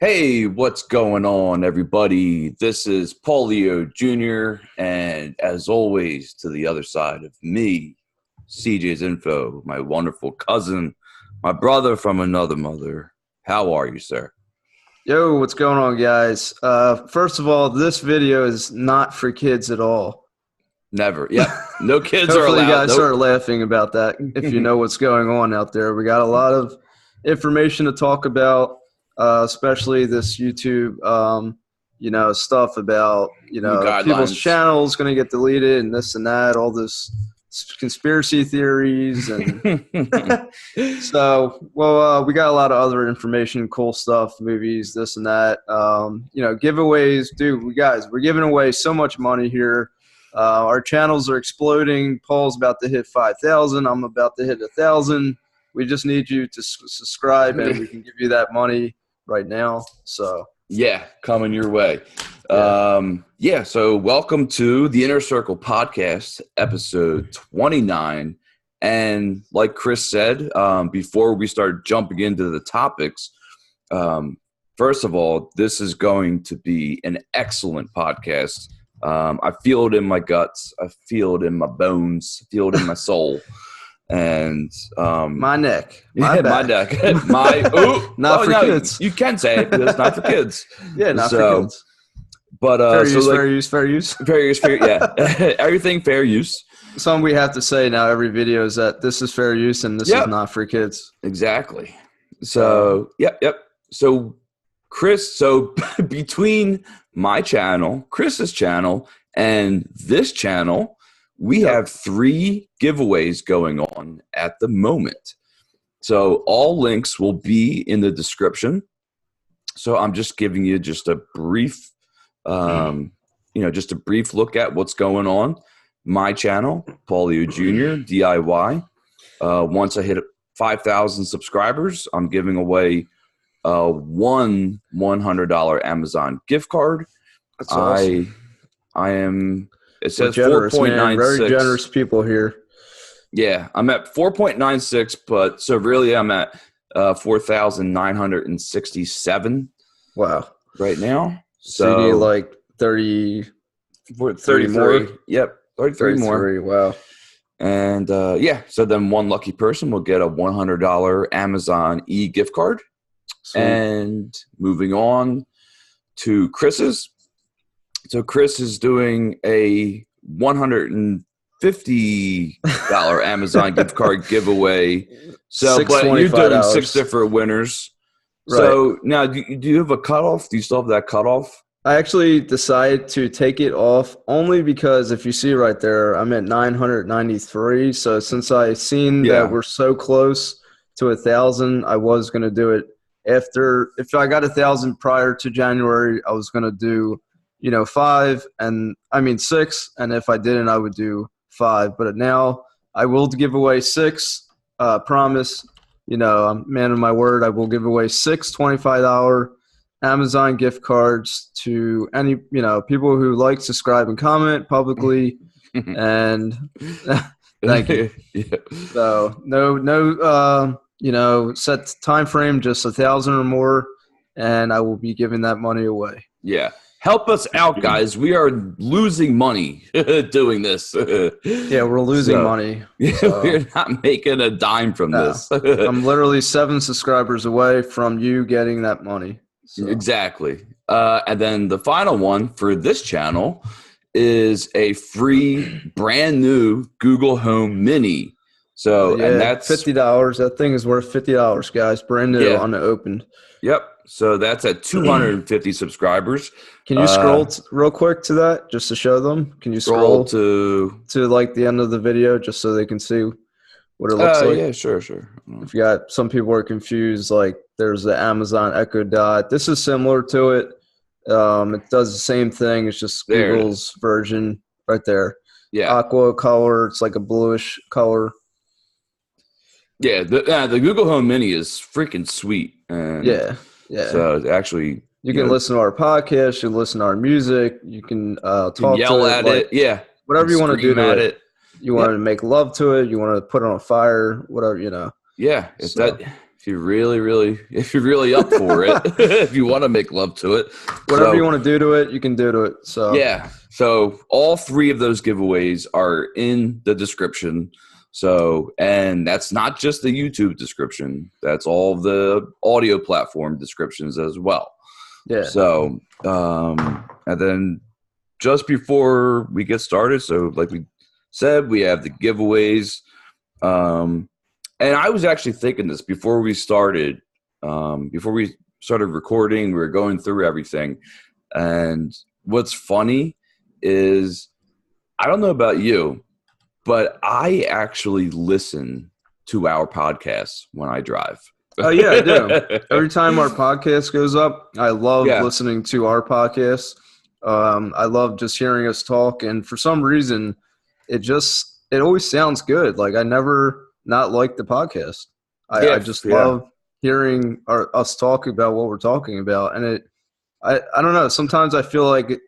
Hey, what's going on, everybody? This is Paulio Jr., and as always, to the other side of me, CJ's Info, my wonderful cousin, my brother from another mother. How are you, sir? Yo, what's going on, guys? First of all, this video is not for kids at all. Never. Yep. No kids are allowed. Hopefully you guys start laughing about that if you know what's going on out there. We got a lot of information to talk about, especially this YouTube, stuff about, people's channels going to get deleted and this and that, all this conspiracy theories. And we got a lot of other information, cool stuff, movies, this and that, giveaways. Dude, we're giving away so much money here. Our channels are exploding. Paul's about to hit 5,000. I'm about to hit 1,000. We just need you to subscribe, and we can give you that money right now. So yeah, coming your way. So welcome to the Inner Circle Podcast, episode 29. And like Chris said, before we start jumping into the topics, first of all, this is going to be an excellent podcast. I feel it in my guts. I feel it in my bones. I feel it in my soul. And my neck. My neck. Not for kids. You can say it, but it's not for kids. Yeah, not for kids. But fair use. Yeah. Everything fair use. Something we have to say now every video is that this is fair use and this is not for kids. Exactly. So yep. So Chris, between my channel, Chris's channel, and this channel, we have 3 giveaways going on at the moment. So all links will be in the description. So I'm just giving you just a brief, look at what's going on. My channel, Paulio Jr., DIY. Once I hit 5,000 subscribers, I'm giving away one $100 Amazon gift card. That's awesome. I am. It says 4.96. Very generous people here. Yeah, I'm at 4.96, but so really I'm at 4,967. Wow. Right now. So you need like 30 more. Yep, 33 more. Wow. And so then one lucky person will get a $100 Amazon gift card. Sweet. And moving on to Chris's. So Chris is doing a $150 Amazon gift card giveaway. So, but you're doing 6 different winners. Right. So now, do you have a cutoff? Do you still have that cutoff? I actually decided to take it off only because if you see right there, I'm at 993. So since I seen that we're so close to 1,000, I was going to do it after. If I got 1,000 prior to January, I was going to do 6, and if I didn't, I would do 5. But now I will give away 6. Promise. I'm a man of my word. I will give away 6 $25 Amazon gift cards to any people who like, subscribe, and comment publicly. And thank you. Yeah. So no, set time frame, just 1,000 or more, and I will be giving that money away. Yeah. Help us out, guys. We are losing money doing this. Yeah, we're losing money. So. We're not making a dime from this. I'm literally 7 subscribers away from you getting that money. So. Exactly. And then the final one for this channel is a free, brand new Google Home Mini. So, and that's $50. That thing is worth $50, guys. Brand new, unopened. Yep. So that's at 250 subscribers. Can you scroll real quick to that just to show them? Can you scroll to like the end of the video just so they can see what it looks like? Yeah, sure. If you got some people are confused, like there's the Amazon Echo Dot. This is similar to it. It does the same thing. It's just Google's version right there. Yeah, aqua color. It's like a bluish color. Yeah, the Google Home Mini is freaking sweet. And yeah. So actually, you can listen to our podcast. You can listen to our music. You can talk, yell at it. Yeah, whatever you want to do to it. You want to make love to it. You want to put it on fire. Whatever Yeah, if you're really up for it, if you want to make love to it, whatever you want to do to it, you can do to it. So yeah. So all 3 of those giveaways are in the description. So, and that's not just the YouTube description. That's all the audio platform descriptions as well. Yeah. So, and then just before we get started, so like we said, we have the giveaways. And I was actually thinking this before we started recording, we were going through everything. And what's funny is, I don't know about you, but I actually listen to our podcasts when I drive. Oh, yeah, I do. Every time our podcast goes up, I love listening to our podcast. I love just hearing us talk. And for some reason, it always sounds good. Like, I never not like the podcast. I just love hearing us talk about what we're talking about. And I don't know. Sometimes I feel like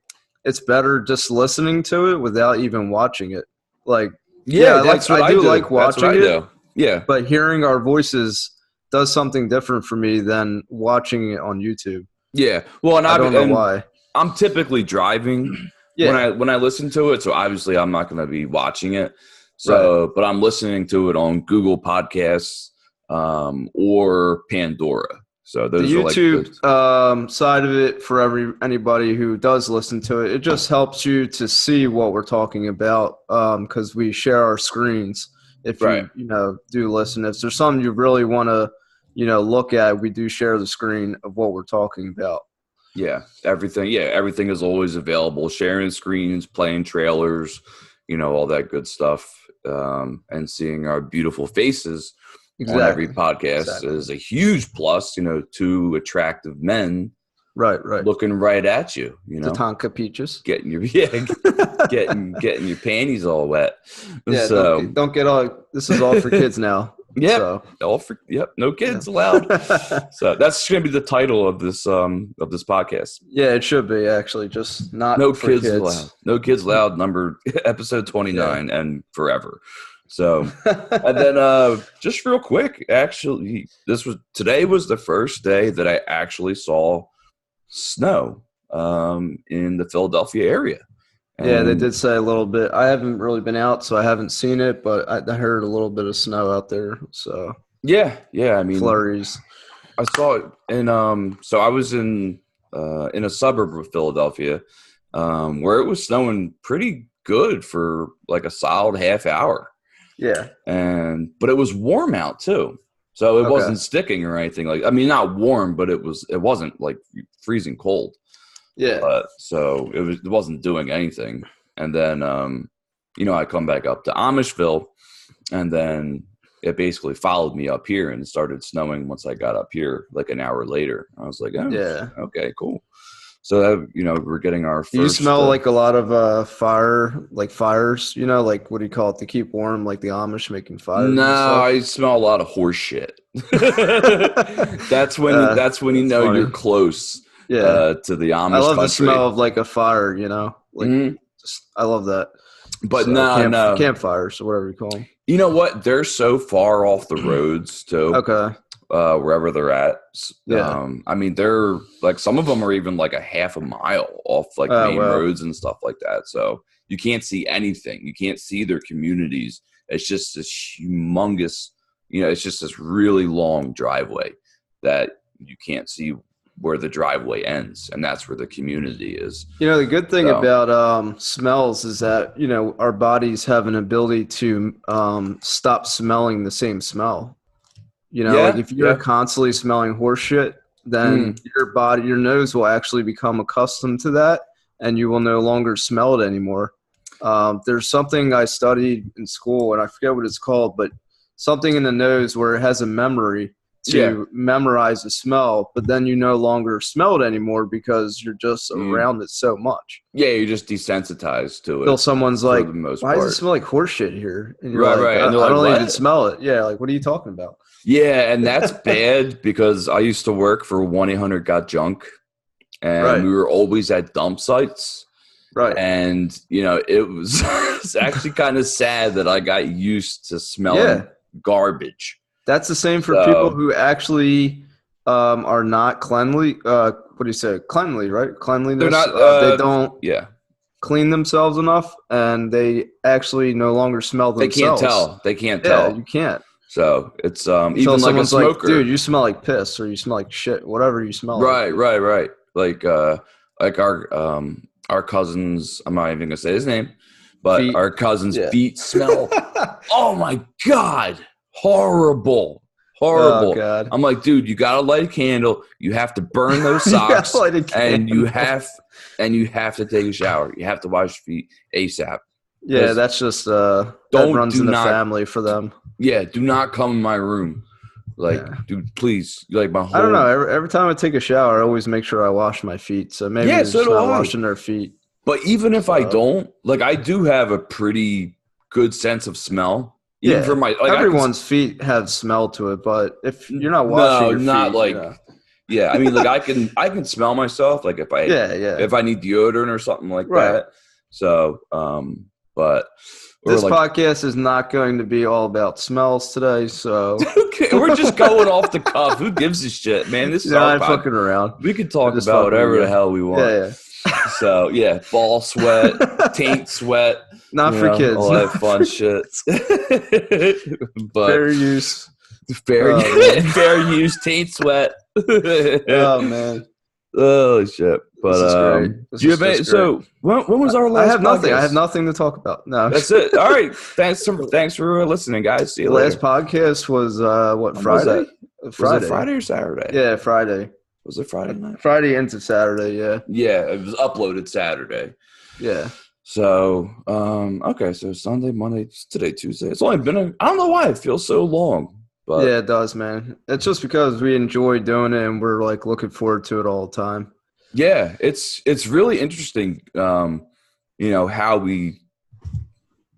it's better just listening to it without even watching it. Like, I do like watching it. Yeah. But hearing our voices does something different for me than watching it on YouTube. Yeah. Well, and I don't know why. I'm typically driving when I listen to it. So obviously I'm not going to be watching it. So, but I'm listening to it on Google Podcasts, or Pandora. So those the are YouTube side of it, for anybody who does listen to it, it just helps you to see what we're talking about, because we share our screens. If you do listen, if there's something you really want to look at, we do share the screen of what we're talking about. Yeah, everything is always available. Sharing screens, playing trailers, all that good stuff, and seeing our beautiful faces. On every podcast is a huge plus, 2 attractive men, right, looking right at you, the Tonka peaches, getting your getting your panties all wet. Yeah, so don't get all. This is all for kids now. Yeah, no kids allowed. So that's going to be the title of this podcast. Yeah, it should be actually, just not no for kids allowed. No kids allowed. Episode 29 and forever. So, and then just real quick, actually, today was the first day that I actually saw snow in the Philadelphia area. And they did say a little bit. I haven't really been out, so I haven't seen it, but I heard a little bit of snow out there. So yeah. I mean, flurries. I saw it, and so I was in a suburb of Philadelphia, where it was snowing pretty good for like a solid half hour. Yeah. But it was warm out too. So it wasn't sticking or anything not warm, but it wasn't like freezing cold. Yeah. So it wasn't doing anything. And then, I come back up to Amishville, and then it basically followed me up here, and it started snowing once I got up here, like an hour later. I was like, okay, cool. So we're getting our first. Do you smell like a lot of fires? Like, what do you call it, to keep warm? Like the Amish making fires? No, I smell a lot of horse shit. That's when you know you're close. To the Amish. I love country. The smell of like a fire. I love that. But campfires or whatever you call them. You know what? They're so far off the roads too. Okay. Wherever they're at. Yeah. I mean, they're like, some of them are even like a half a mile off like main roads and stuff like that. So you can't see anything. You can't see their communities. It's just this humongous, it's just this really long driveway that you can't see where the driveway ends, and that's where the community is. The good thing about smells is that our bodies have an ability to stop smelling the same smell. Like if you're constantly smelling horse shit, then your nose will actually become accustomed to that, and you will no longer smell it anymore. There's something I studied in school, and I forget what it's called, but something in the nose where it has a memory to memorize the smell, but then you no longer smell it anymore because you're just around it so much. Yeah, you're just desensitized to it. Until someone's like, why does it smell like horse shit here? And you're right. And I don't even smell it. Yeah, like, what are you talking about? Yeah, and that's bad because I used to work for 1-800-GOT-JUNK, and we were always at dump sites. Right. And, it was it's actually kind of sad that I got used to smelling garbage. That's the same for people who actually are not cleanly. What do you say? Cleanly, right? Cleanliness. They're not. They don't Yeah. clean themselves enough, and they actually no longer smell themselves. They can't tell. Yeah, you can't. So it's Until even like a smoker. like, dude, you smell like piss, or you smell like shit, whatever you smell like. Right. Like our cousin's, I'm not even gonna say his name, but feet. Our cousin's feet smell. Oh my God, horrible. Oh God. I'm like, dude, you gotta light a candle. You have to burn those socks, and you have to take a shower. You have to wash your feet ASAP. Yeah, that's just that runs in the family for them. Yeah, do not come in my room. Like, dude, please. Like my whole. I don't know. Every time I take a shower, I always make sure I wash my feet. So maybe they're just not washing their feet. But even if I don't, like, I do have a pretty good sense of smell. Even for my everyone's feet have smell to it, but if you're not washing your feet, not like. Yeah, I mean, like I can smell myself, like if I if I need deodorant or something like that. So, but this podcast is not going to be all about smells today. So okay, we're just going off the cuff. Who gives a shit, man? This is not fucking around. We can talk about whatever the hell we want. Yeah. So ball sweat, taint sweat. Not for kids. All that fun shit. But fair use. Fair use, taint sweat. Oh man. Oh shit. But do you have any, so when was our last? I have nothing. Podcast? I have nothing to talk about. No. That's it. All right. Thanks for listening, guys. See you later. Last podcast was Friday? Was it Friday or Saturday? Yeah, Friday. Was it Friday night? Friday into Saturday, yeah. Yeah, it was uploaded Saturday. Yeah. So, okay, so Sunday, Monday, today, Tuesday. It's only been I don't know why it feels so long. But yeah, it does, man. It's just because we enjoy doing it and we're like looking forward to it all the time. Yeah, it's really interesting, how we,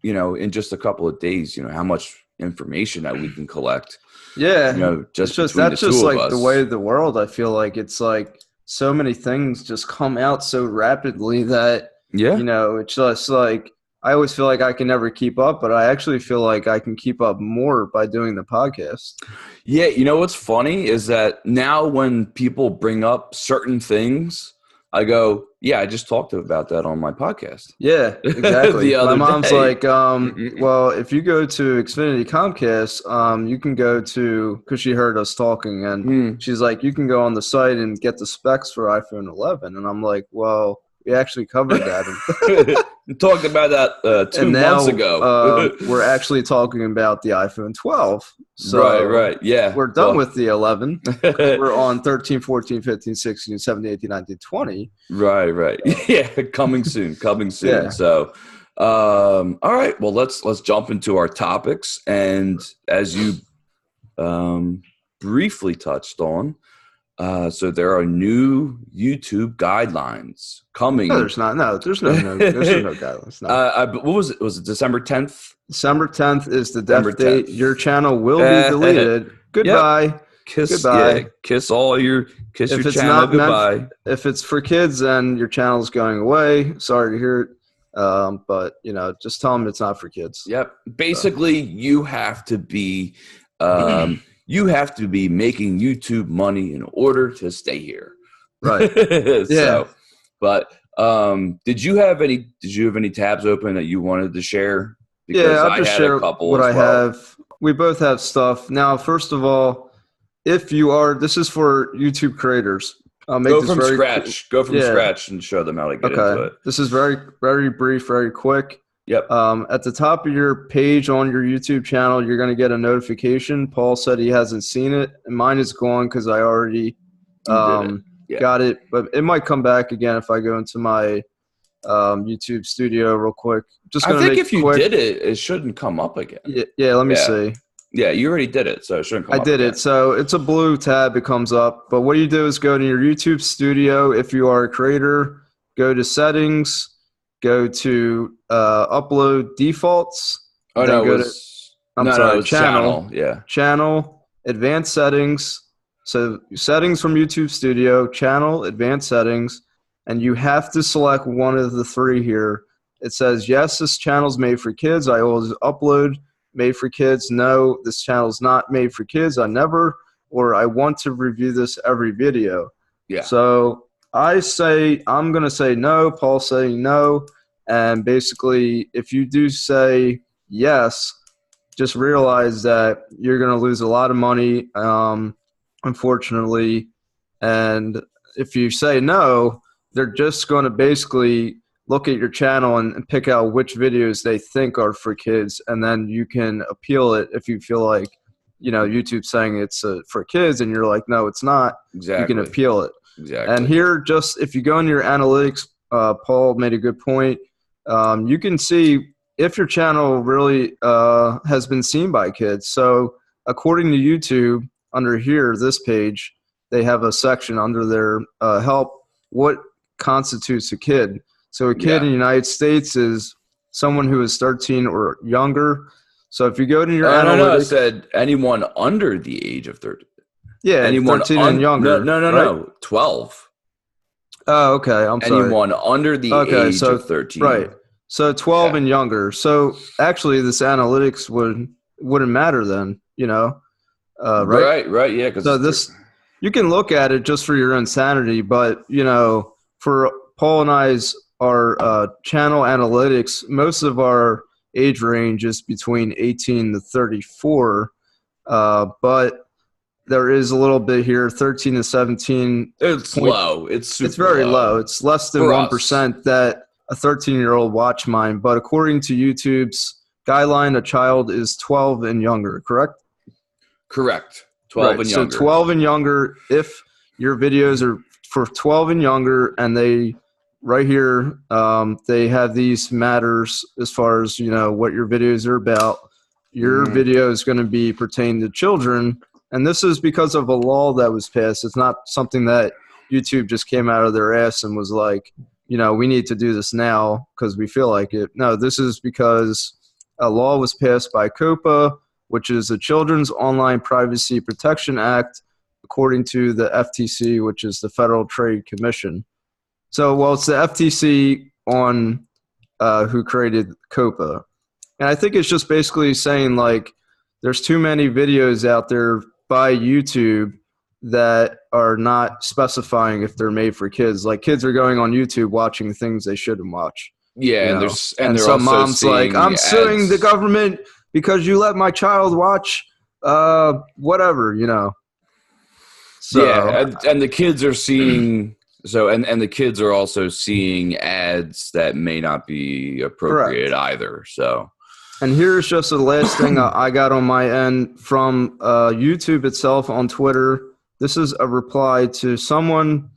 in just a couple of days, how much information that we can collect. Yeah, that's just like the way of the world. I feel like it's like so many things just come out so rapidly that it's just like I always feel like I can never keep up, but I actually feel like I can keep up more by doing the podcast. Yeah, what's funny is that now when people bring up certain things, I go, yeah, I just talked about that on my podcast. Yeah, exactly. My mom's day. like, well, if you go to Xfinity Comcast, you can go to, because she heard us talking, and she's like, you can go on the site and get the specs for iPhone 11. And I'm like, well, we actually covered that. We talked about that 2 months ago. We're actually talking about the iPhone 12. So right. Yeah. We're done with the 11. We're on 13, 14, 15, 16, 17, 18, 19, 20. Right. Yeah, coming soon. Yeah. So, all right. Well, let's jump into our topics. And as you briefly touched on, so there are new YouTube guidelines coming. No, there's not. No, there's no guidelines. No. What was it? Was it December 10th? December 10th is the death date. Your channel will be deleted. Goodbye. Yep. Goodbye. Yeah, kiss your channel goodbye. If it's for kids and your channel's going away, sorry to hear it. But just tell them it's not for kids. Yep. Basically, you have to be making YouTube money in order to stay here. Right. So, but did you have any tabs open that you wanted to share? Because I'll just share what I have. We both have stuff. Now, first of all, this is for YouTube creators. Go from scratch and show them how to get into it. This is very, very brief, very quick. Yep. At the top of your page on your YouTube channel, you're going to get a notification. Paul said he hasn't seen it, and mine is gone because I already got it. But it might come back again if I go into my YouTube studio real quick. I think if you did it, it shouldn't come up again. Yeah, let me see. Yeah, you already did it, so it shouldn't come up again. I did it. So it's a blue tab. It comes up. But what you do is go to your YouTube studio. If you are a creator, go to settings, go to upload defaults. Oh, no, it was channel. Yeah. Channel, advanced settings. So settings from YouTube Studio, channel, advanced settings, and you have to select one of the three here. It says, yes, this channel is made for kids. I always upload made for kids. No, this channel is not made for kids. I want to review this every video. Yeah. So I'm going to say no. Paul's saying no. And basically, if you do say yes, just realize that you're going to lose a lot of money, unfortunately. And if you say no, they're just going to basically look at your channel and pick out which videos they think are for kids. And then you can appeal it if you feel like, YouTube's saying it's for kids and you're like, no, it's not. Exactly. You can appeal it. Exactly. And here, if you go in your analytics, Paul made a good point. You can see if your channel really has been seen by kids. So according to YouTube, under here, this page, they have a section under their help, what constitutes a kid. So a kid in the United States is someone who is 13 or younger. So if you go to your analytics. No, I said anyone under the age of 13. Yeah, anyone 13 and younger. No, 12. Oh, okay. I'm sorry. Anyone under the age of 13. Right. So 12 and younger. So actually, this analytics wouldn't matter then, right? Right. Yeah. So you can look at it just for your own sanity, but for Paul and our channel analytics, most of our age range is between 18 to 34, but there is a little bit here, 13 to 17. It's low. It's very low. It's less than 1% that a 13-year-old watch mine. But according to YouTube's guideline, a child is 12 and younger, correct? Correct. 12 and younger. So 12 and younger, if your videos are for 12 and younger, and they right here, they have these matters as far as, what your videos are about. Your video is going to be pertaining to children. And this is because of a law that was passed. It's not something that YouTube just came out of their ass and was like, we need to do this now because we feel like it. No, this is because a law was passed by COPA, which is the Children's Online Privacy Protection Act, according to the FTC, which is the Federal Trade Commission. So, it's the FTC who created COPA. And I think it's just basically saying, like, there's too many videos out there by YouTube that are not specifying if they're made for kids. Like, kids are going on YouTube watching things they shouldn't watch. Yeah, and some mom's like, I'm suing the government because you let my child watch whatever, So, yeah, and the kids are seeing and the kids are also seeing ads that may not be appropriate either. So, and here's just the last thing I got on my end from YouTube itself on Twitter. This is a reply to someone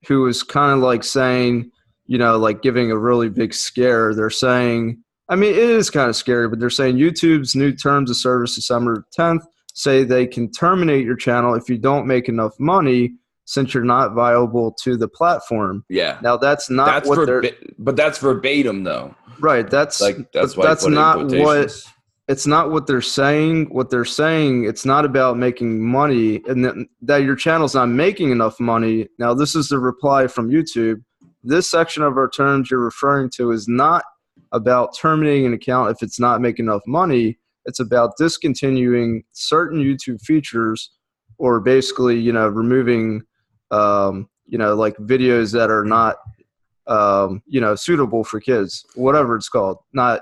who was kind of like saying, like giving a really big scare. They're saying, I mean, it is kind of scary, but they're saying YouTube's new terms of service December 10th say they can terminate your channel if you don't make enough money since you're not viable to the platform. Yeah. Now that's not but that's verbatim though. Right. That's why that's not it's not what they're saying. What they're saying, it's not about making money and that your channel's not making enough money. Now this is the reply from YouTube. This section of our terms you're referring to is not about terminating an account if it's not making enough money. It's about discontinuing certain YouTube features or basically, removing, like videos that are not, suitable for kids, whatever it's called. Not,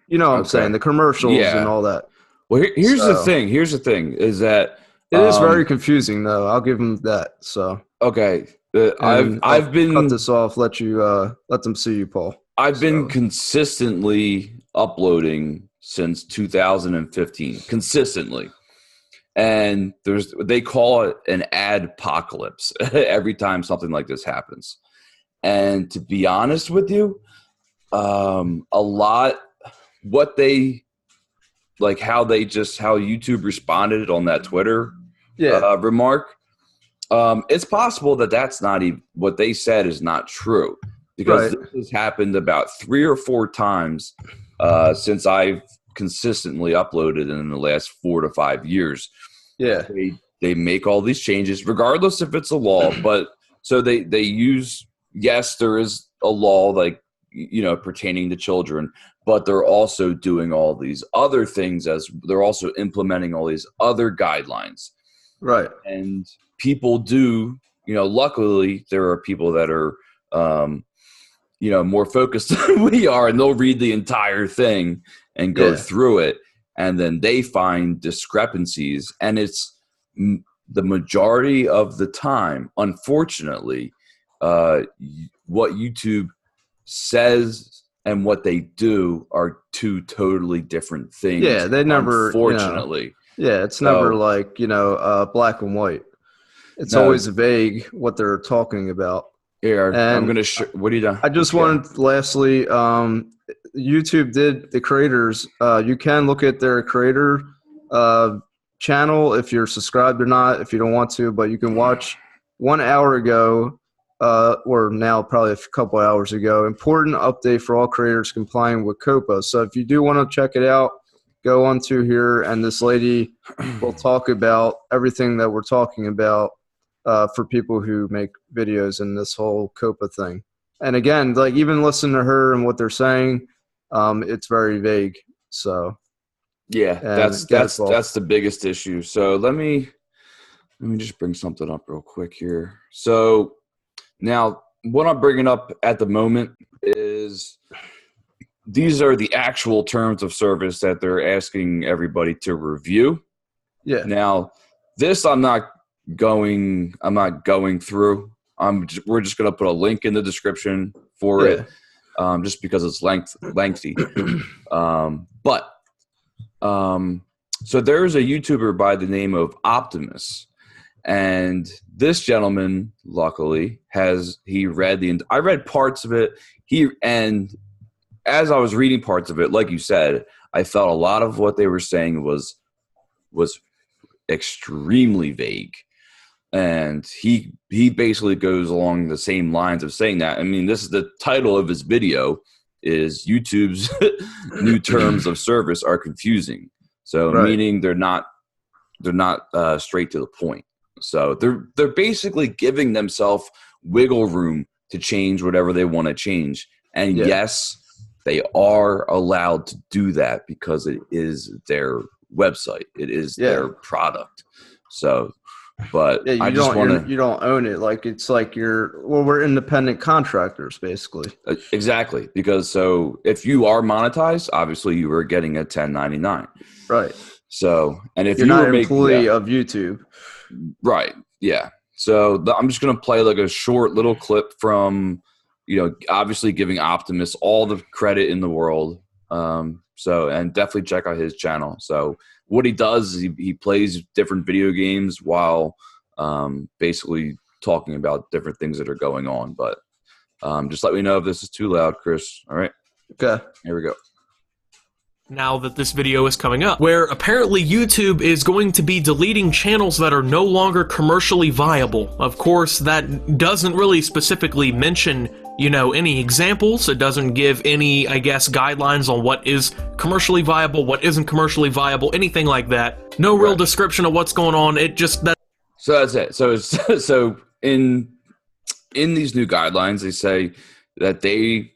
what I'm saying, the commercials and all that. Well, here's the thing. Here's the thing is that it is very confusing, though. I'll give them that. So okay, I've been cut this off. Let them see you, Paul. I've been consistently uploading since 2015, consistently, and they call it an adpocalypse every time something like this happens. And to be honest with you, a lot what they like how YouTube responded on that Twitter remark. It's possible that that's not even what they said is not true because this has happened about 3 or 4 times since I've consistently uploaded in the last 4 to 5 years. Yeah, they make all these changes regardless if it's a law, but so they use. Yes, there is a law like pertaining to children, but they're also doing all these other things as they're also implementing all these other guidelines. Right. And people do, luckily there are people that are, more focused than we are, and they'll read the entire thing and go through it. And then they find discrepancies, and it's the majority of the time, unfortunately, what YouTube says and what they do are two totally different things. Yeah, they never. Unfortunately, it's never like black and white. It's always vague what they're talking about. Yeah, I'm gonna. What are you doing? I just wanted, lastly, YouTube did the creators. You can look at their creator channel if you're subscribed or not. If you don't want to, but you can watch 1 hour ago. Or now probably a couple hours ago, important update for all creators complying with COPPA. So if you do want to check it out, go on to here, and this lady will talk about everything that we're talking about for people who make videos in this whole COPPA thing. And again, like even listen to her and what they're saying, it's very vague. So yeah, that's the biggest issue. So let me just bring something up real quick here. So now, what I'm bringing up at the moment is these are the actual terms of service that they're asking everybody to review. Yeah. Now, this I'm not going through. We're just going to put a link in the description for it, just because it's lengthy. So there's a YouTuber by the name of Optimus. And this gentleman, luckily, I read parts of it. And as I was reading parts of it, like you said, I felt a lot of what they were saying was extremely vague. And he basically goes along the same lines of saying that. I mean, this is the title of his video is YouTube's new terms of service are confusing. So meaning they're not straight to the point. So they're basically giving themselves wiggle room to change whatever they want to change. And yes, they are allowed to do that because it is their website. It is their product. So, but you don't own it. Like it's like we're independent contractors basically. Exactly. Because so if you are monetized, obviously you are getting a 1099. Right. So, and if you're not an employee of YouTube. Right. Yeah. So I'm just going to play like a short little clip from, obviously giving Optimus all the credit in the world. And definitely check out his channel. So what he does is he plays different video games while basically talking about different things that are going on. But just let me know if this is too loud, Chris. All right. Okay. Here we go. Now that this video is coming up, where apparently YouTube is going to be deleting channels that are no longer commercially viable. Of course, that doesn't really specifically mention, any examples. It doesn't give any, guidelines on what is commercially viable, what isn't commercially viable, anything like that. No real description of what's going on. So that's it. So in these new guidelines, they say that they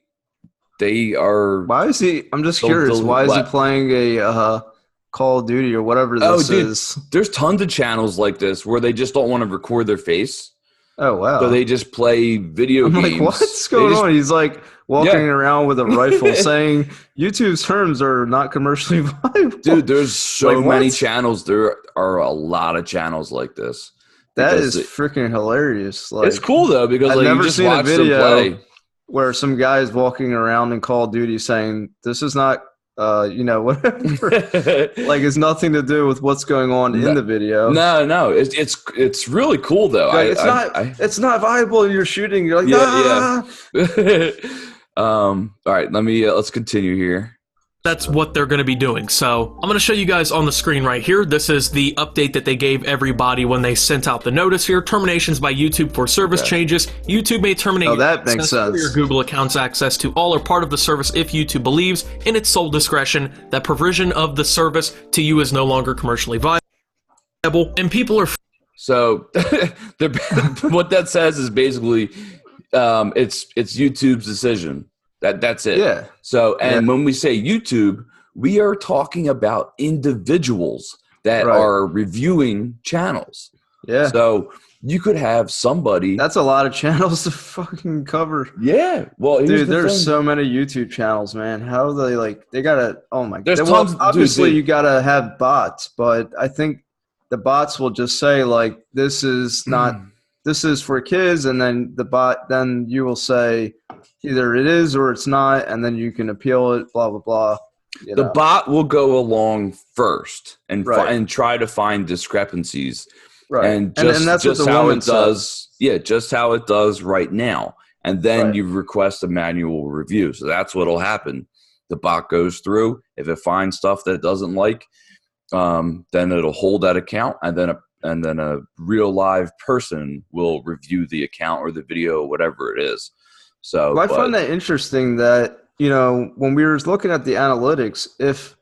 are. Why is he? I'm just curious. Why is he playing a Call of Duty or whatever this is? There's tons of channels like this where they just don't want to record their face. Oh wow! So they just play video games. Like, what's going on? He's like walking around with a rifle, saying YouTube's terms are not commercially viable. Dude, there's so many channels. There are a lot of channels like this. That is freaking hilarious. Like, it's cool though because I've never you just seen watch a video them play. Where some guy's walking around in Call of Duty saying, this is not, whatever. Like, it's nothing to do with what's going on in the video. No. It's really cool, though. Like, it's not viable. You're shooting. You're like, yeah. All right, let's continue here. That's what they're going to be doing. So I'm going to show you guys on the screen right here. This is the update that they gave everybody when they sent out the notice here. Terminations by YouTube for service changes. YouTube may terminate that makes sense. your Google account's access to all or part of the service if YouTube believes, in its sole discretion, that provision of the service to you is no longer commercially viable. And people are... So what that says is basically it's YouTube's decision. That's it. Yeah. So, and when we say YouTube, we are talking about individuals that are reviewing channels. Yeah. So you could have somebody. That's a lot of channels to fucking cover. Yeah. Well, dude, there's so many YouTube channels, man. How are they they gotta, oh my god. There's tons. Obviously, you gotta have bots, but I think the bots will just say, this is not, this is for kids, and then then you will say either it is or it's not, and then you can appeal it, blah, blah, blah. The bot will go along first and try to find discrepancies. Right. And that's just how it does. Yeah, just how it does right now. And then you request a manual review. So that's what'll happen. The bot goes through. If it finds stuff that it doesn't like, then it'll hold that account, and then a real live person will review the account or the video, whatever it is. So I find that interesting that, when we were looking at the analytics, if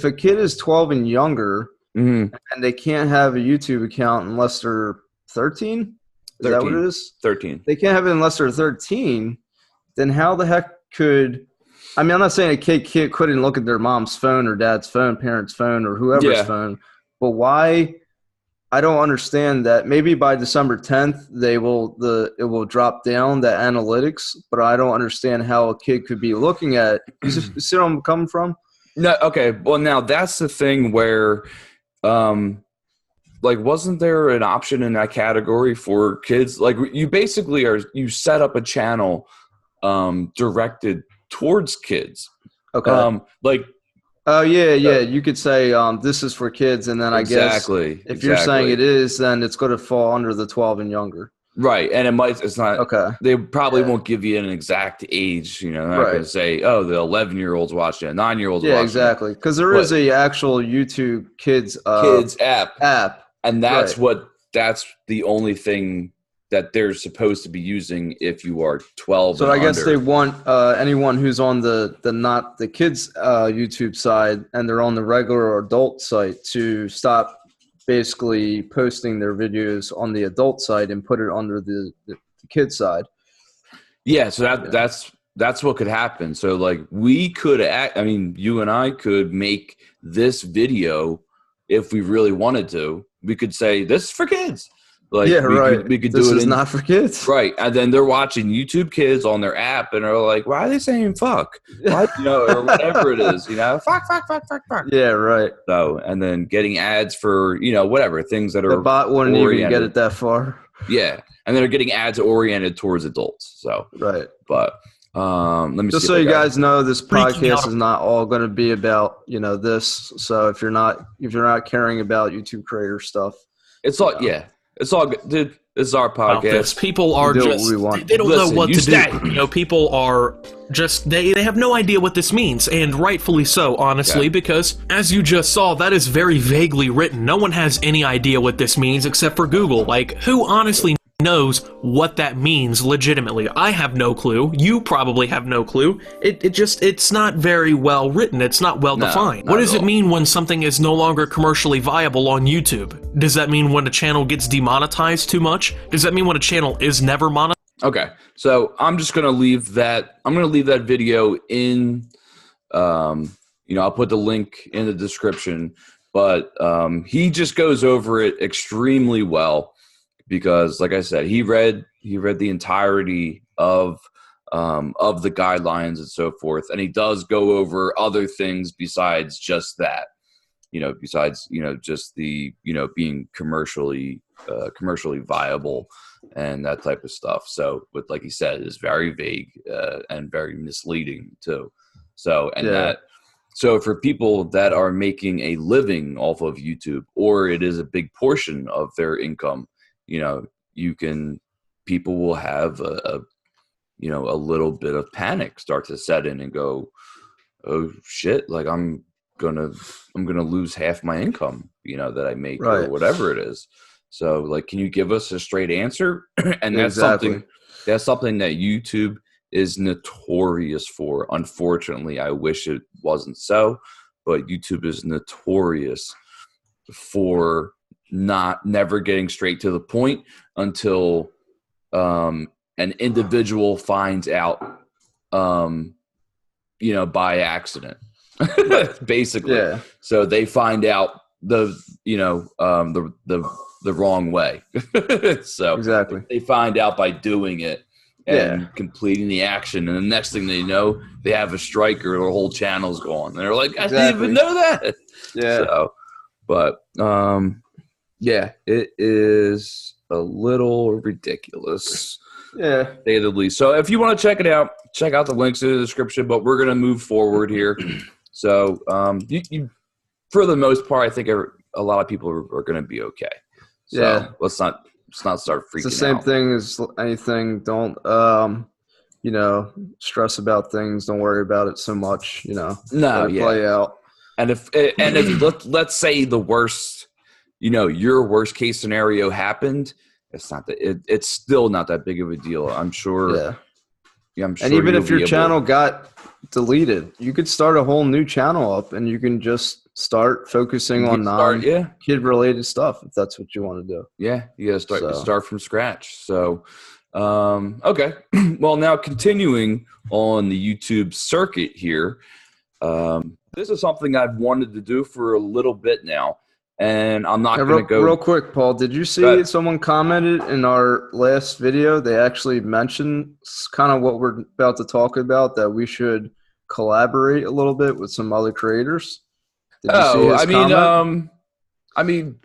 a kid is 12 and younger and they can't have a YouTube account unless they're 13, is that what it is? 13. They can't have it unless they're 13, then how the heck could – I mean, I'm not saying a kid couldn't look at their mom's phone or dad's phone, parents' phone, or whoever's phone, but why – I don't understand that. Maybe by December 10th, it will drop down the analytics, but I don't understand how a kid could be looking at – you see where I'm coming from? No, okay. Well, now that's the thing where wasn't there an option in that category for kids? You basically you set up a channel directed towards kids. Okay. Oh, yeah. You could say this is for kids, and then I guess if you're saying it is, then it's going to fall under the 12 and younger. Right, and it's not – okay. They probably won't give you an exact age. They're not going to say, oh, the 11-year-old's watching it, 9-year-old's watching it. Yeah, exactly, because there is a actual YouTube kids app. And that's that's the only thing that they're supposed to be using if you are 12 So and I guess under. they want anyone who's on the not the kids YouTube side and they're on the regular adult site to stop basically posting their videos on the adult side and put it under the kids side. Yeah, so that's what could happen. So we could you and I could make this video if we really wanted to. We could say this is for kids. We could this do it. This is not for kids, right? And then they're watching YouTube Kids on their app, and are like, "Why are they saying fuck?" Why, or whatever it is, fuck. Yeah, right. So, and then getting ads for whatever things that are the bot wouldn't even get it that far. Yeah, and they're getting ads oriented towards adults. So but let me just so you guys know, this podcast is not all going to be about this. So if you're not caring about YouTube creator stuff, it's all It's all good, dude. This is our podcast. People are they don't know what to do. People are just they have no idea what this means, and rightfully so, honestly, because as you just saw, that is very vaguely written. No one has any idea what this means except for Google. Who honestly knows what that means legitimately? I have no clue. You probably have no clue. It's not very well written. It's not well defined. What does it mean when something is no longer commercially viable on YouTube? Does that mean when a channel gets demonetized too much? Does that mean when a channel is never monetized? Okay, so I'm just gonna leave that. I'm gonna leave that video in. I'll put the link in the description, but he just goes over it extremely well. Because, like I said, he read the entirety of the guidelines and so forth, and he does go over other things besides just that. Just the being commercially viable and that type of stuff. So, like he said, is very vague and very misleading too. So, so for people that are making a living off of YouTube, or it is a big portion of their income. People will have a little bit of panic start to set in and go, oh shit, I'm gonna lose half my income, that I make or whatever it is. So can you give us a straight answer? And that's something that YouTube is notorious for. Unfortunately, I wish it wasn't so, but YouTube is notorious for never getting straight to the point until an individual finds out by accident, basically. Yeah. So they find out the wrong way. So exactly. they find out by doing it and completing the action, and the next thing they know, they have a strike or their whole channel's gone. And they're like, I didn't even know that. Yeah. So, but it is a little ridiculous. Yeah. Say the least. So if you want to check it out, check out the links in the description. But we're gonna move forward here. So you for the most part, I think a lot of people are going to be okay. So let's not start freaking out. It's the same thing as anything. Don't stress about things. Don't worry about it so much. Let it play out. And if let's say the worst, your worst case scenario happened, it's still not that big of a deal. I'm sure. Yeah, I'm sure. And even if your channel got deleted, you could start a whole new channel up, and you can just start focusing on non-kid related stuff if that's what you want to do. Yeah, you got to start from scratch. So, okay. Well, now continuing on the YouTube circuit here, this is something I've wanted to do for a little bit now, and I'm not going to go real quick. Paul, did you see someone commented in our last video? They actually mentioned kind of what we're about to talk about, that we should collaborate a little bit with some other creators. Did you see his comment? I mean,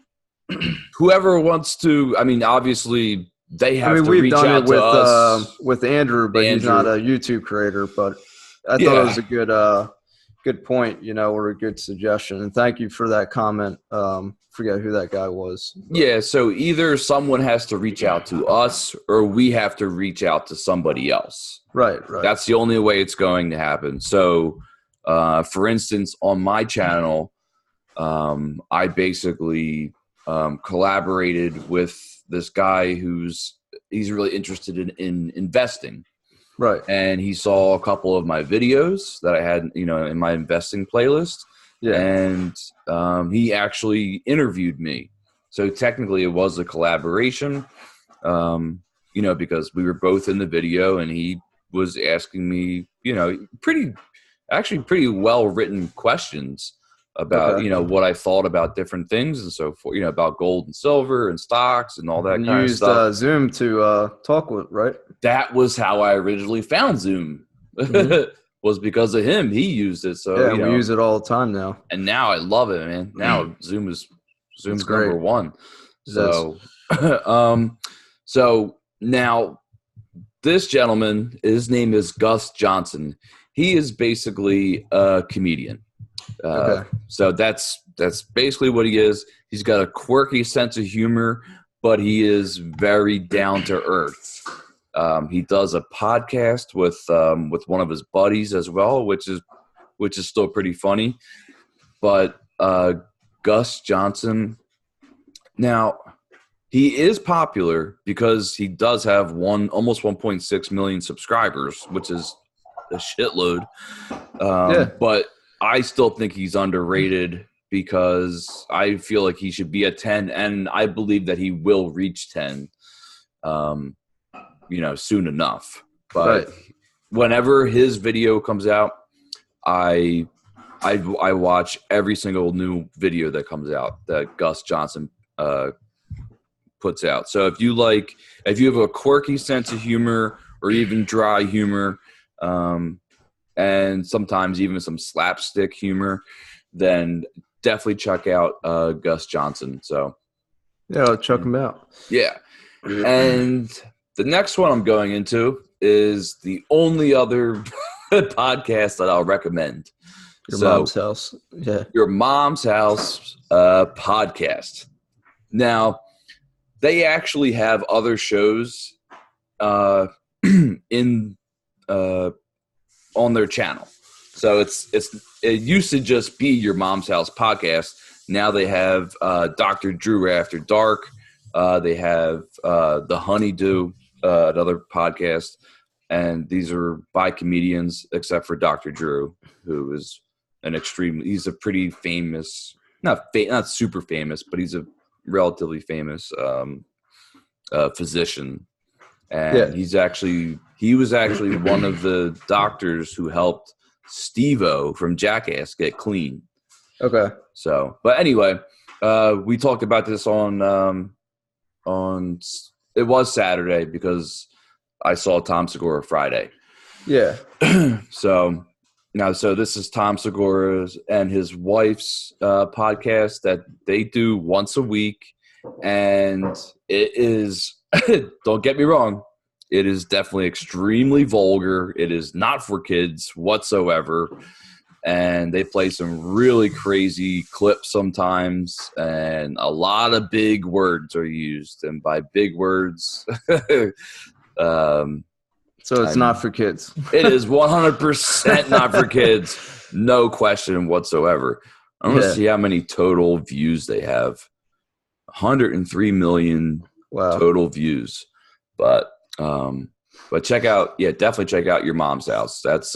whoever wants to. I mean, obviously they have to reach out to us. With Andrew, but he's not a YouTube creator. But I thought it was a good point, or a good suggestion. And thank you for that comment. Forget who that guy was. Yeah, so either someone has to reach out to us or we have to reach out to somebody else. Right. That's the only way it's going to happen. So, for instance, on my channel, I basically collaborated with this guy he's really interested in investing. Right. And he saw a couple of my videos that I had, in my investing playlist. Yeah. And he actually interviewed me. So technically it was a collaboration, because we were both in the video and he was asking me, pretty well-written questions about, what I thought about different things and so forth, about gold and silver and stocks and all that kind of stuff. You used Zoom to talk with, right? That was how I originally found Zoom. Mm-hmm. Was because of him. He used it. So we use it all the time now. And now I love it, man. Now Zoom's number one. So so now this gentleman, his name is Gus Johnson. He is basically a comedian. So that's basically what he is. He's got a quirky sense of humor, but he is very down to earth. He does a podcast with one of his buddies as well, which is still pretty funny. But Gus Johnson, now he is popular because he does have almost 1.6 million subscribers, which is a shitload. But I still think he's underrated because I feel like he should be at 10, and I believe that he will reach 10. Soon enough. But whenever his video comes out, I watch every single new video that comes out that Gus Johnson puts out. So if you have a quirky sense of humor or even dry humor, and sometimes even some slapstick humor, then definitely check out Gus Johnson. So I'll check him out. Yeah. And the next one I'm going into is the only other podcast that I'll recommend. Your Mom's House. Yeah. Your Mom's House podcast. Now, they actually have other shows on their channel. So it used to just be Your Mom's House podcast. Now they have Dr. Drew After Dark. They have The Honeydew, another podcast, and these are by comedians except for Dr. Drew, who is he's a pretty famous, not super famous, but he's a relatively famous physician. And he was actually one of the doctors who helped Steve-O from Jackass get clean. Okay. So, but anyway, we talked about this on it was Saturday because I saw Tom Segura Friday. Yeah. So this is Tom Segura's and his wife's podcast that they do once a week, and it is don't get me wrong, it is definitely extremely vulgar. It is not for kids whatsoever. And they play some really crazy clips sometimes, and a lot of big words are used. And by big words, so it's not for kids. It is 100% not for kids, no question whatsoever. I'm going to see how many total views they have. 103 million total views. But definitely check out Your Mom's House. That's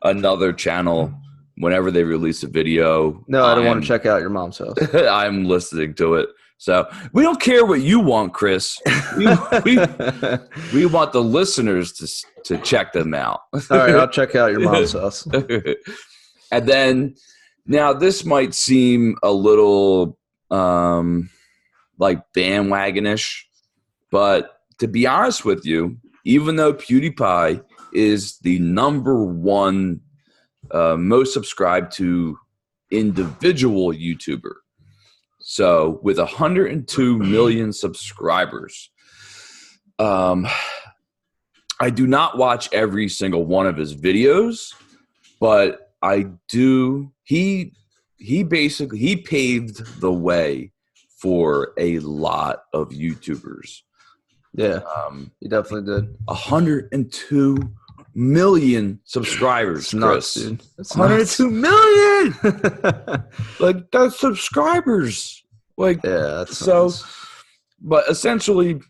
another channel. Whenever they release a video, no, I don't want to check out Your Mom's House. I'm listening to it. So we don't care what you want, Chris. We want the listeners to check them out. All right, I'll check out Your Mom's House. And then now this might seem a little like bandwagonish, but to be honest with you, even though PewDiePie is the number one most subscribed to individual YouTuber, so with 102 million subscribers, I do not watch every single one of his videos, but I do. He paved the way for a lot of YouTubers. Yeah, he definitely did. 102 million subscribers, nuts, Chris. Dude. It's 102 million. Like, that's subscribers. Like, yeah, that's so. Nuts. But essentially,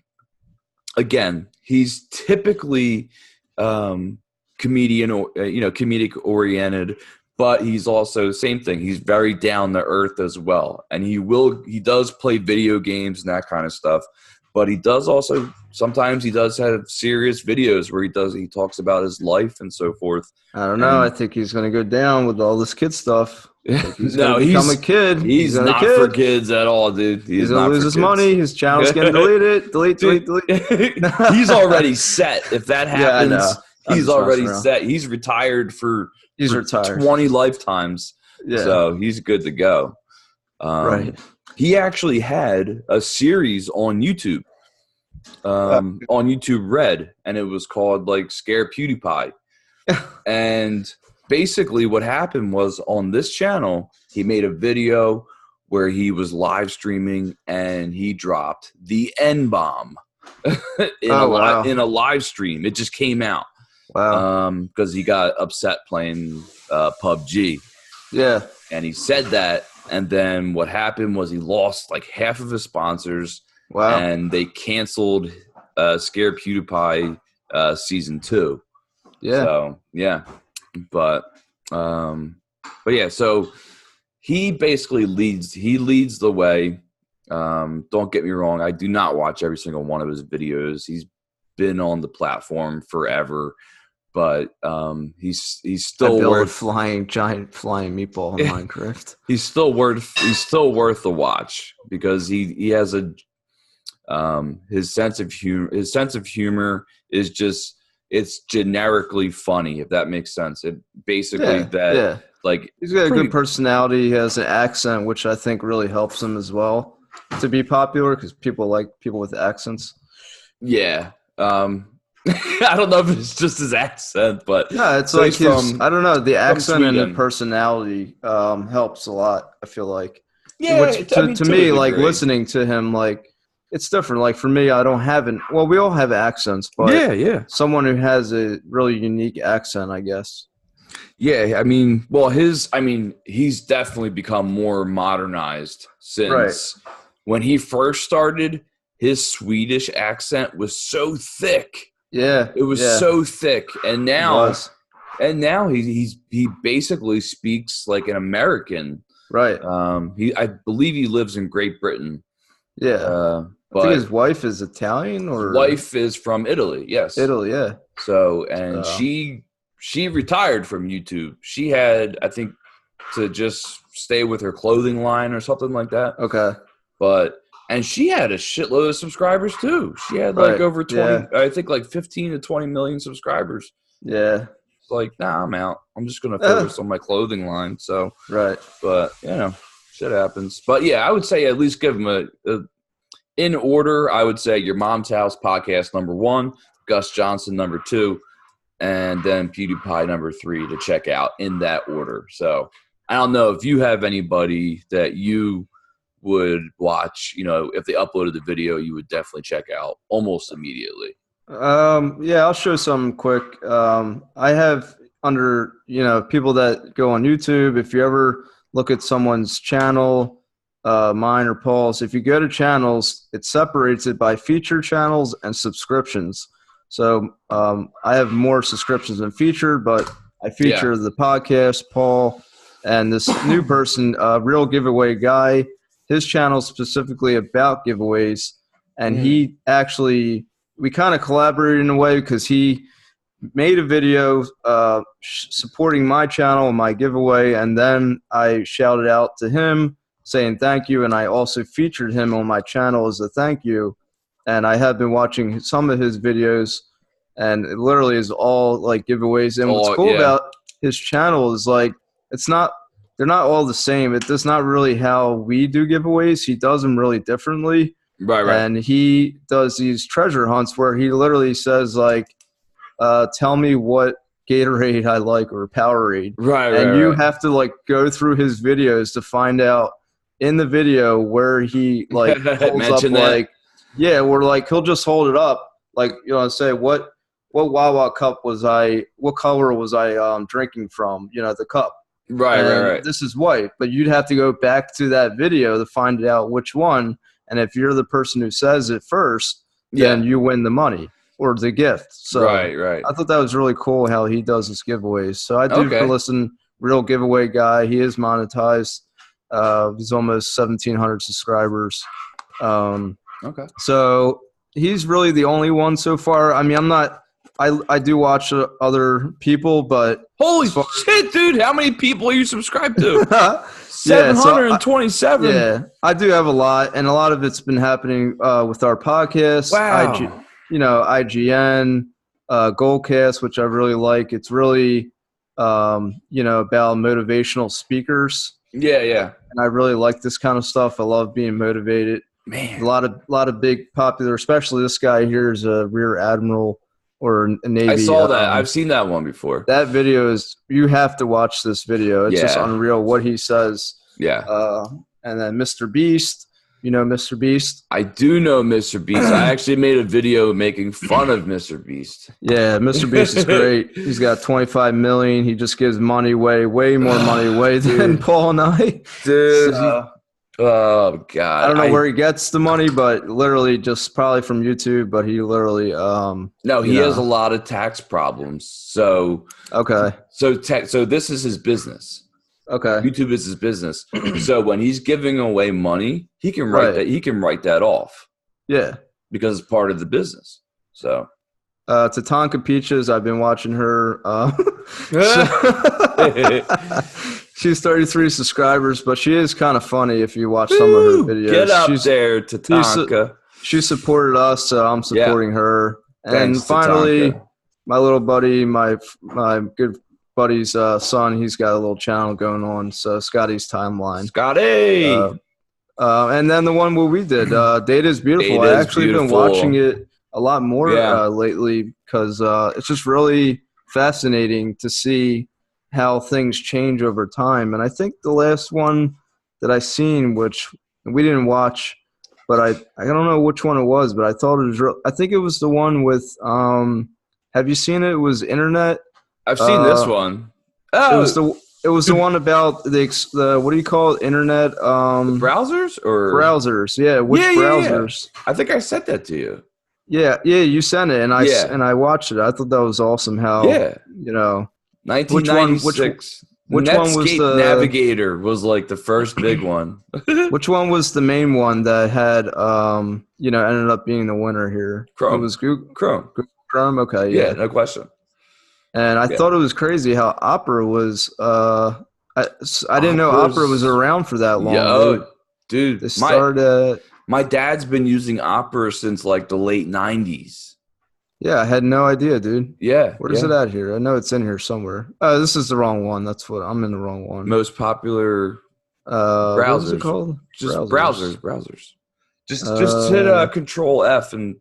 again, he's typically comedic oriented, but he's also same thing. He's very down to earth as well, and he does play video games and that kind of stuff. But he does also sometimes he does have serious videos where he talks about his life and so forth. I don't know. I think he's going to go down with all this kid stuff. He's no, he's become a kid. He's not for kids at all, dude. He's going to lose his money. His channel's getting deleted. Delete. He's already set. If that happens, he's already set. He's retired for 20 lifetimes. Yeah. So he's good to go. Right. He actually had a series on YouTube, on YouTube Red, and it was called like Scare PewDiePie. And basically what happened was on this channel, he made a video where he was live streaming and he dropped the N-bomb in a live stream. It just came out. Wow. Because he got upset playing PUBG. Yeah. And he said that. And then what happened was he lost like half of his sponsors. Wow. And they canceled Scare PewDiePie season 2. Yeah. So, yeah. But yeah, so he basically leads the way. Don't get me wrong, I do not watch every single one of his videos. He's been on the platform forever. But he's still worth giant flying meatball in Minecraft. He's still worth a watch because he has his sense of humor. His sense of humor is just it's generically funny, if that makes sense. It basically like he's got a good personality. He has an accent, which I think really helps him as well to be popular because people like people with accents. Yeah. I don't know if it's just his accent, but it's like I don't know, the accent and the personality helps a lot. I feel like, to me, like listening to him, like it's different. Like for me, I don't have we all have accents, but someone who has a really unique accent, I guess. Yeah, I mean, he's definitely become more modernized since when he first started. His Swedish accent was so thick. Yeah, it was so thick, and now he basically speaks like an American. Right. I believe he lives in Great Britain. Yeah. But I think his wife is Italian, or his wife is from Italy. Yes. Italy. Yeah. So, and she she retired from YouTube. She had, I think, to just stay with her clothing line or something like that. Okay. And she had a shitload of subscribers too. She had like over 20, I think like 15 to 20 million subscribers. Yeah. It's like, nah, I'm out. I'm just going to focus on my clothing line. So, but shit happens. But yeah, I would say at least give them in order. I would say Your Mom's House podcast #1, Gus Johnson #2, and then PewDiePie #3 to check out in that order. So I don't know if you have anybody that you would watch, if they uploaded the video, you would definitely check out almost immediately. Yeah, I'll show some quick. I have under, people that go on YouTube. If you ever look at someone's channel, mine or Paul's, if you go to channels, it separates it by featured channels and subscriptions. So I have more subscriptions than featured, but I feature the podcast, Paul, and this new person, Real Giveaway Guy. His channel specifically about giveaways, and he actually, we kind of collaborated in a way because he made a video supporting my channel and my giveaway, and then I shouted out to him saying thank you, and I also featured him on my channel as a thank you. And I have been watching some of his videos, and it literally is all like giveaways. And what's cool about his channel is like they're not all the same. It's not really how we do giveaways. He does them really differently. Right. And he does these treasure hunts where he literally says like, tell me what Gatorade I like or Powerade. And you have to like go through his videos to find out in the video where he like holds up like, where like he'll just hold it up. Like, say what Wawa cup what color was I drinking from, the cup. Right. This is white, but you'd have to go back to that video to find out which one. And if you're the person who says it first, then you win the money or the gift. So I thought that was really cool how he does his giveaways. So I do listen. Real Giveaway Guy. He is monetized. He's almost 1,700 subscribers. So he's really the only one so far. I mean, I do watch other people, but holy shit, dude! How many people are you subscribed to? 727. I do have a lot, and a lot of it's been happening with our podcast. Wow. IGN, Goldcast, which I really like. It's really about motivational speakers. Yeah. And I really like this kind of stuff. I love being motivated. Man, a lot of big popular, especially this guy here is a rear admiral. Or a Navy. I saw that. I've seen that one before. That video you have to watch this video. It's just unreal what he says. Yeah. And then Mr. Beast. You know Mr. Beast? I do know Mr. Beast. I actually made a video making fun of Mr. Beast. Yeah, Mr. Beast is great. He's got 25 million. He just gives money away, way more money away than Paul and I. Dude. Oh, God. I don't know where he gets the money, but literally just probably from YouTube, but he literally no, he has a lot of tax problems. So So this is his business. Okay. YouTube is his business. So when he's giving away money, he can write that off. Yeah. Because it's part of the business. So Tatanka Peaches, I've been watching her. She's 33 subscribers, but she is kind of funny if you watch some of her videos. Get up there, Tatanka. She supported us, so I'm supporting her. And Thanks, finally, Tatanka. My little buddy, my good buddy's son, he's got a little channel going on, so Scotty's Timeline. Scotty! And then the one where we did, Data is Beautiful. I've actually been watching it a lot more lately because it's just really fascinating to see how things change over time. And I think the last one that I seen, which we didn't watch, but I don't know which one it was, but I thought it was I think it was the one with have you seen it? It was Internet. I've seen this one. Oh, it was the one about the what do you call it? Internet browsers or browsers? Yeah, which browsers? Yeah. I think I sent that to you. Yeah, you sent it, and I watched it. I thought that was awesome. How 1996. Which one was the Navigator? Was like the first big one. Which one was the main one that had ended up being the winner here? Chrome. It was Google Chrome. Chrome. Okay. Yeah, no question. And I thought it was crazy how Opera was. I didn't know Opera was around for that long. Yeah, dude. They started. My dad's been using Opera since like the late 90s. Yeah, I had no idea, dude. Yeah. Where's it at here? I know it's in here somewhere. Oh, this is the wrong one. That's what I'm in the wrong one. Most popular browsers. What is it called? Just browsers. Just hit Control F and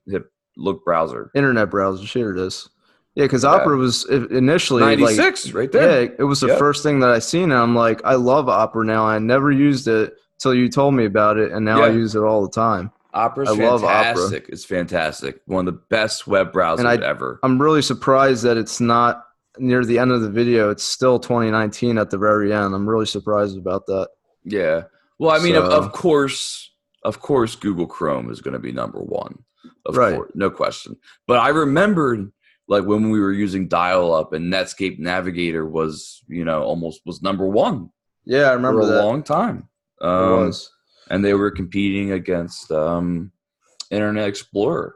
hit look browser. Internet browsers. Here it is. Yeah, because Opera was initially 96, right there. Yeah, it was the first thing that I seen, and I'm like, I love Opera now. I never used it till you told me about it, and now I use it all the time. Opera's fantastic. Love Opera. It's fantastic. One of the best web browsers ever. I'm really surprised that it's not near the end of the video. It's still 2019 at the very end. I'm really surprised about that. Yeah. Well, I mean, of course, Google Chrome is going to be number one. Of course, no question. But I remembered, like, when we were using dial-up and Netscape Navigator was, was number one. Yeah, I remember for a long time. It was. And they were competing against Internet Explorer,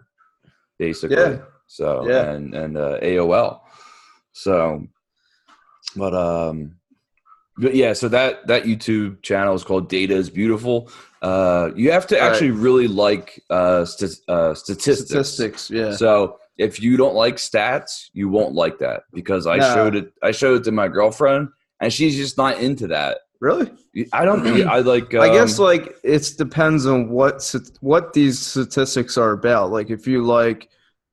basically. Yeah. So and AOL. So, but yeah. So that YouTube channel is called Data is Beautiful. You have to actually really like statistics. Statistics. Yeah. So if you don't like stats, you won't like that because I showed it to my girlfriend, and she's just not into that. Really? I don't. I like. I guess like it depends on what these statistics are about. Like if you like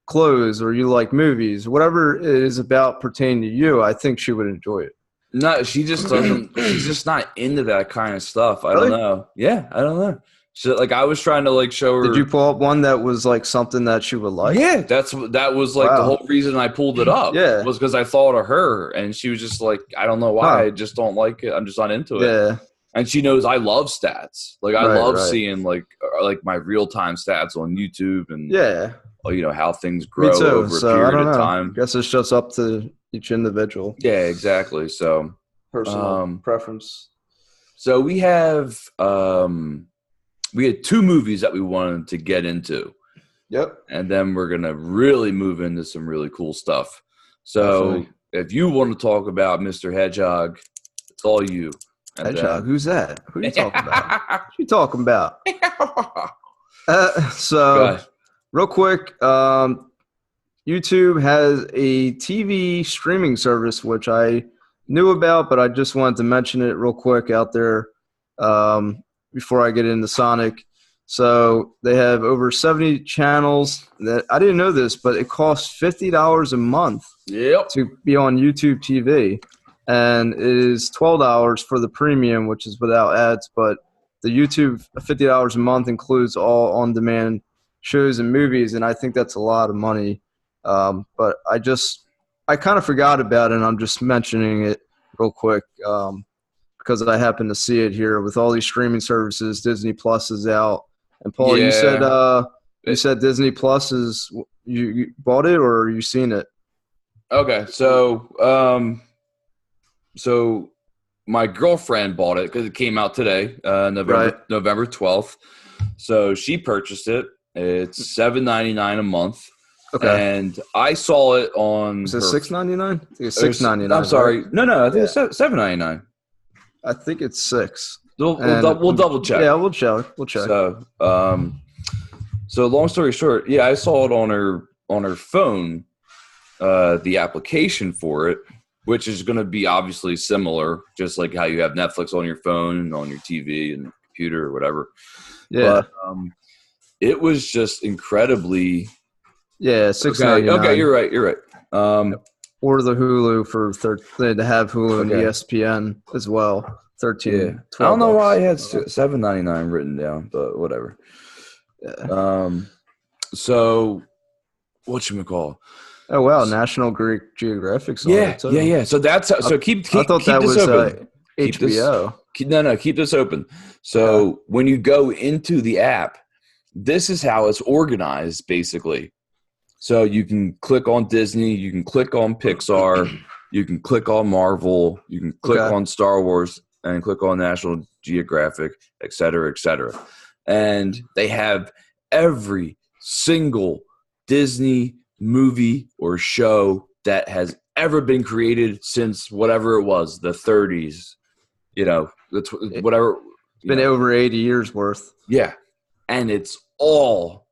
clothes or you like movies, whatever it is about pertaining to you, I think she would enjoy it. No, she just doesn't. She's just not into that kind of stuff. I don't know. Yeah, I don't know. So, like, I was trying to like show her. Did you pull up one that was like something that she would like? Yeah, that was like the whole reason I pulled it up. Yeah, was because I thought of her, and she was just like, I don't know why, I just don't like it. I'm just not into it. Yeah, and she knows I love stats. Like I love seeing like my real time stats on YouTube and how things grow over a period of time. I guess it's just up to each individual. Yeah, exactly. So personal preference. So we have. We had two movies that we wanted to get into. Yep. And then we're going to really move into some really cool stuff. So if you want to talk about Mr. Hedgehog, it's all you. And Hedgehog? Who's that? Who are you talking about? What are you talking about? So real quick, YouTube has a TV streaming service, which I knew about, but I just wanted to mention it real quick out there. Before I get into Sonic. So they have over 70 channels. That I didn't know this, but it costs $50 a month to be on YouTube TV. And it is $12 for the premium, which is without ads. But the YouTube $50 a month includes all on-demand shows and movies, and I think that's a lot of money. But I kind of forgot about it, and I'm just mentioning it real quick. Because I happen to see it here with all these streaming services. Disney Plus is out, and Paul, you said Disney Plus is you bought it or you seen it? Okay, so my girlfriend bought it because it came out today, November 12th. So she purchased it. It's $7.99 a month. Okay, and I saw it on. Is it $6.99? It's $6.99. I'm sorry, right? No, I think it's $7.99. I think it's $6. We'll double check. Yeah, we'll check. So, so long story short, I saw it on her phone, the application for it, which is going to be obviously similar, just like how you have Netflix on your phone and on your TV and computer or whatever. Yeah. But, it was just incredibly. Yeah, $6.99. Okay, you're right. Or the Hulu they have Hulu and ESPN as well. 13. Yeah. I don't know why I had $7.99 written down, but whatever. Yeah. So whatchamacall? Oh wow, National Geographic's on it too. Yeah. So that's keep I thought that was open. HBO. Keep this open. So when you go into the app, this is how it's organized basically. So you can click on Disney, you can click on Pixar, you can click on Marvel, you can click on Star Wars, and click on National Geographic, et cetera, et cetera. And they have every single Disney movie or show that has ever been created since whatever it was, the 30s. You know, whatever. It's been over 80 years worth. Yeah, and it's all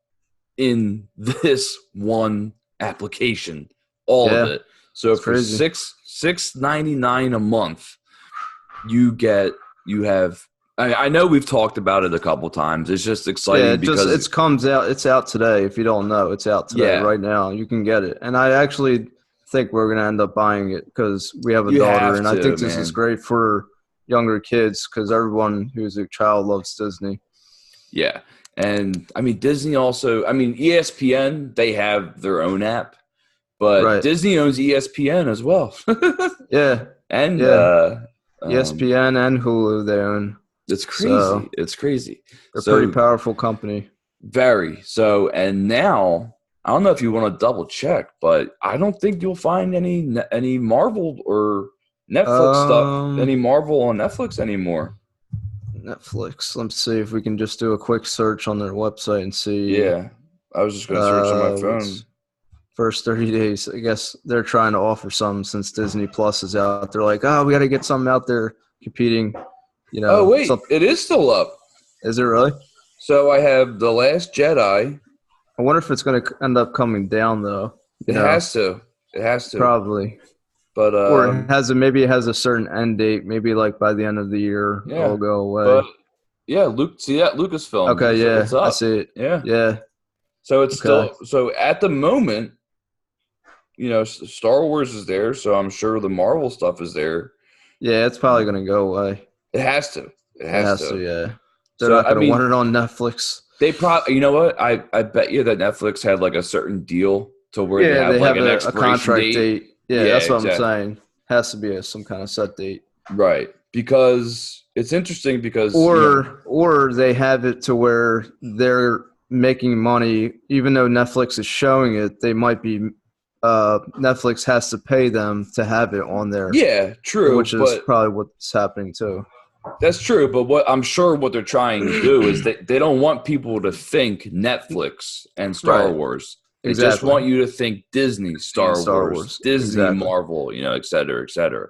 in this one application, all of it. So for $6.99 a month, you have. I know we've talked about it a couple times. It's just exciting because it comes out. It's out today. If you don't know, it's out today right now. You can get it, and I actually think we're gonna end up buying it because we have a daughter, and I think this is great for younger kids because everyone who's a child loves Disney. Yeah. And I mean, Disney also, I mean, ESPN, they have their own app, but Disney owns ESPN as well. Yeah. And ESPN and Hulu they own. It's crazy. It's crazy. They're a pretty powerful company. Very. So, and now, I don't know if you want to double check, but I don't think you'll find any Marvel or Netflix stuff, any Marvel on Netflix anymore. Netflix. Let's see if we can just do a quick search on their website and see. Yeah, I was just going to search on my phone. First 30 days. I guess they're trying to offer some since Disney Plus is out. They're like, we got to get something out there competing. You know. Oh wait, it is still up. Is it really? So I have The Last Jedi. I wonder if it's going to end up coming down though. It has to. It has to. Probably. But or maybe it has a certain end date. Maybe like by the end of the year, it'll go away. But see that Lucasfilm. Okay, it's up. I see it. Yeah. So it's still at the moment, you know, Star Wars is there, so I'm sure the Marvel stuff is there. Yeah, it's probably going to go away. It has to. It has to. Yeah. They're not going to want it on Netflix. They probably, you know what? I bet you that Netflix had like a certain deal to where they have like an expiration contract date. Yeah, that's what I'm saying. Has to be some kind of set date. Right. Because it's interesting because or they have it to where they're making money even though Netflix is showing it, they might be Netflix has to pay them to have it on there. Yeah, true. Which is probably what's happening too. That's true, but what they're trying to do is they don't want people to think Netflix and Star Wars. They just want you to think Disney, Star Wars, Disney, Marvel, you know, et cetera, et cetera.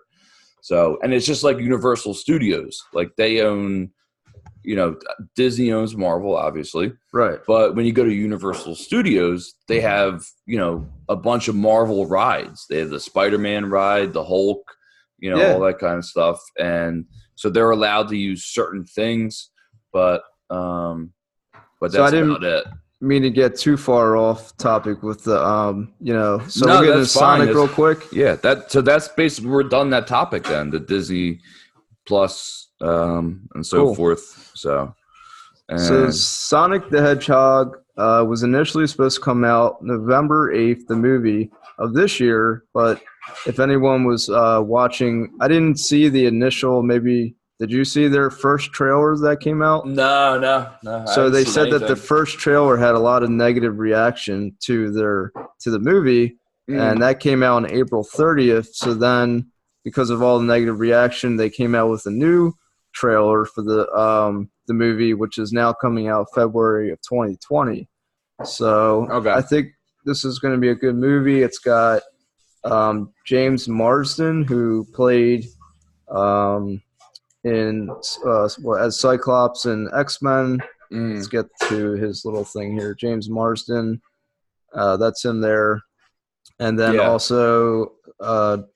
So, and it's just like Universal Studios. Like they own, you know, Disney owns Marvel, obviously. Right. But when you go to Universal Studios, they have, you know, a bunch of Marvel rides. They have the Spider-Man ride, the Hulk, you know, all that kind of stuff. And so they're allowed to use certain things, but that's about it. Mean to get too far off topic with the we'll get into Sonic real quick. Yeah, that's basically we're done that topic then, the Disney Plus and so forth. So Sonic the Hedgehog was initially supposed to come out November 8th, the movie of this year, but if anyone was watching, I didn't see the initial Did you see their first trailers that came out? No. So they said that the first trailer had a lot of negative reaction to the movie, and that came out on April 30th. So then, because of all the negative reaction, they came out with a new trailer for the movie, which is now coming out February of 2020. So I think this is going to be a good movie. It's got James Marsden, who played as Cyclops in X-Men. Let's get to his little thing here. James Marsden, that's in there. And then also Jim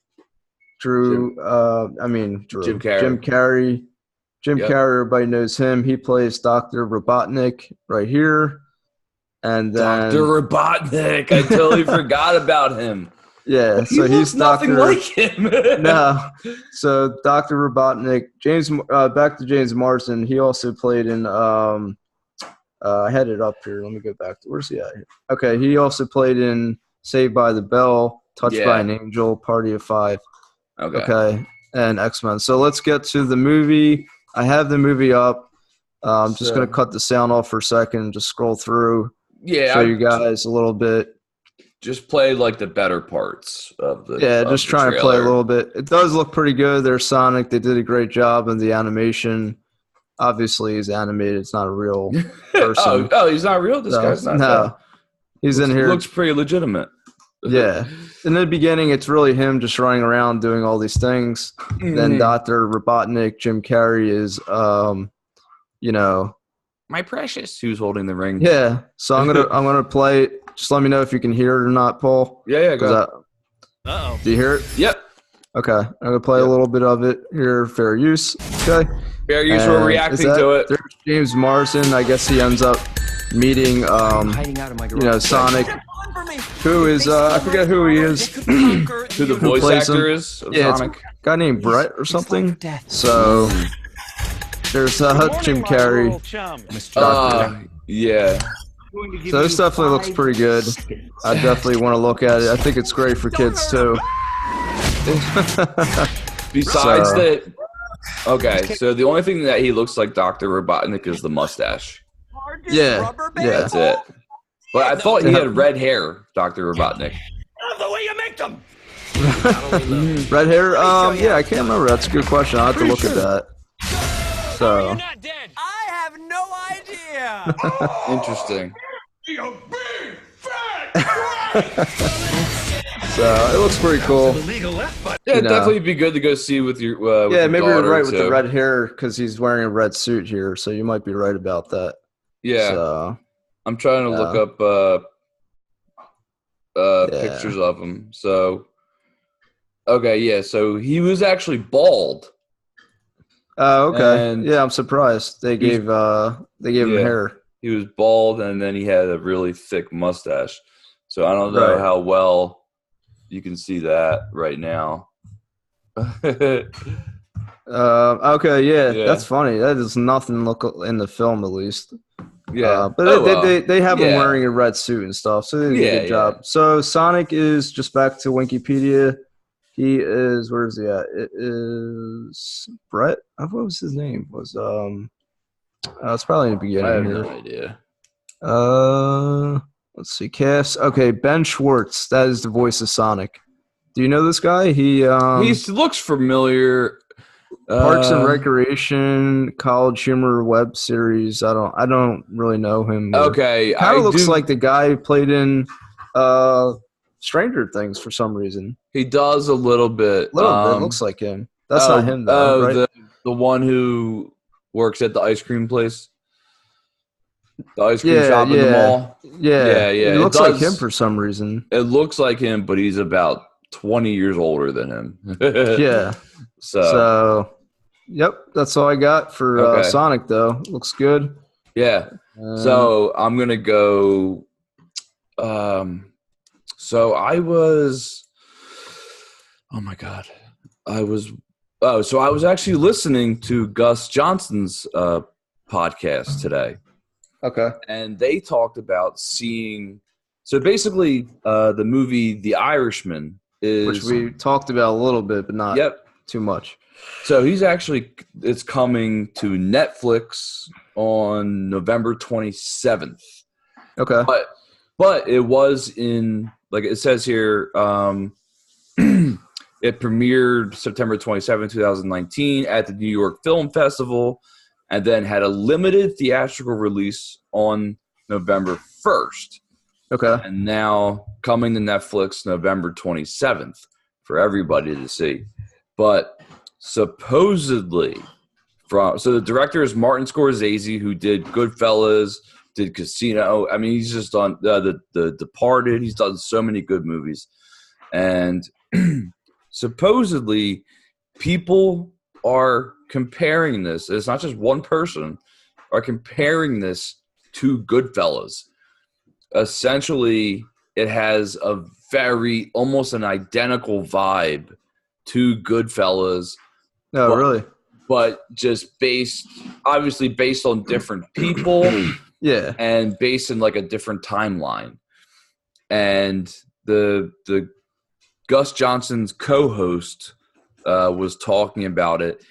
Carrey. Jim Carrey, everybody knows him. He plays Dr. Robotnik right here. And then Dr. Robotnik, I totally forgot about him. Yeah, so he's nothing like him. No, so Dr. Robotnik, back to James Marsden. He also played in. I had it up here. Let me go back to where's he at here? Okay, he also played in Saved by the Bell, Touched by an Angel, Party of Five. Okay, and X-Men. So let's get to the movie. I have the movie up. I'm just gonna cut the sound off for a second. Just scroll through. Yeah, show you guys a little bit. Just play like the better parts of the just try and play a little bit. It does look pretty good. There's Sonic. They did a great job in the animation. Obviously, he's animated. It's not a real person. Oh, he's not real? This guy's not. No. He's in here. Looks pretty legitimate. Yeah. In the beginning, it's really him just running around doing all these things. Then Dr. Robotnik, Jim Carrey is, my precious. Who's holding the ring? Yeah. So I'm gonna play it. Just let me know if you can hear it or not, Paul. Yeah, go ahead. Uh-oh. Do you hear it? Yep. Okay. I'm gonna play a little bit of it here. Fair use. Okay. Fair use. We're reacting to it. There's James Marsden. I guess he ends up meeting, Sonic. Who is I forget who he is. Who the voice actor is of Sonic? It's a guy named Brett or something. So there's Jim Carrey. Yeah. So this definitely looks pretty good. I definitely want to look at it. I think it's great for kids too. Besides that, okay. So the only thing that he looks like Dr. Robotnik is the mustache. Yeah. That's it. But I thought he had red hair, Dr. Robotnik. The way you make them. Red hair? Yeah, I can't remember. That's a good question. I'll have to look at that. So. You're not dead. I have no idea. Interesting. You big fat. So it looks pretty cool. Yeah, it'd definitely be good to go see with your. With yeah, your maybe you're right with the red hair because he's wearing a red suit here. So you might be right about that. Yeah. So, I'm trying to look up pictures of him. So, okay, yeah. So he was actually bald. Oh, okay. And yeah, I'm surprised they gave him hair. He was bald, and then he had a really thick mustache. So I don't know how well you can see that right now. Okay, yeah, that's funny. That does nothing look in the film, at least. Yeah, but they have him wearing a red suit and stuff, so they did a good job. So Sonic is just back to Wikipedia. He is, where is he at? It is Brett. What was his name? It's probably in the beginning. I have here. no idea. Let's see, cast. Okay, Ben Schwartz. That is the voice of Sonic. Do you know this guy? He looks familiar. Parks and Recreation, College Humor web series. I don't really know him. Okay, kind of looks like the guy who played in Stranger Things for some reason. He does a little bit. Looks like him. That's not him though, right? The one who works at the ice cream place, the ice cream shop in the mall. Yeah. He looks like him for some reason. It looks like him, but he's about 20 years older than him. Yeah. So, yep, that's all I got for Sonic, though. Looks good. Yeah. So I'm gonna go. So I was. Oh my God, I was. Oh, so I was actually listening to Gus Johnson's podcast today. Okay. And they talked about seeing. So basically, the movie The Irishman is, which we talked about a little bit, but not too much. So it's coming to Netflix on November 27th. Okay. But it was in, like it says here, it premiered September 27, 2019 at the New York Film Festival, and then had a limited theatrical release on November 1st. Okay. And now coming to Netflix November 27th for everybody to see. But supposedly, so the director is Martin Scorsese, who did Goodfellas, did Casino. I mean, he's just done the Departed. He's done so many good movies. And supposedly, people are comparing this. It's not just one person are comparing this to Goodfellas. Essentially, it has a almost an identical vibe to Goodfellas. Oh, really? But just obviously based on different people. Yeah. And based in like a different timeline. And the Gus Johnson's co-host was talking about it,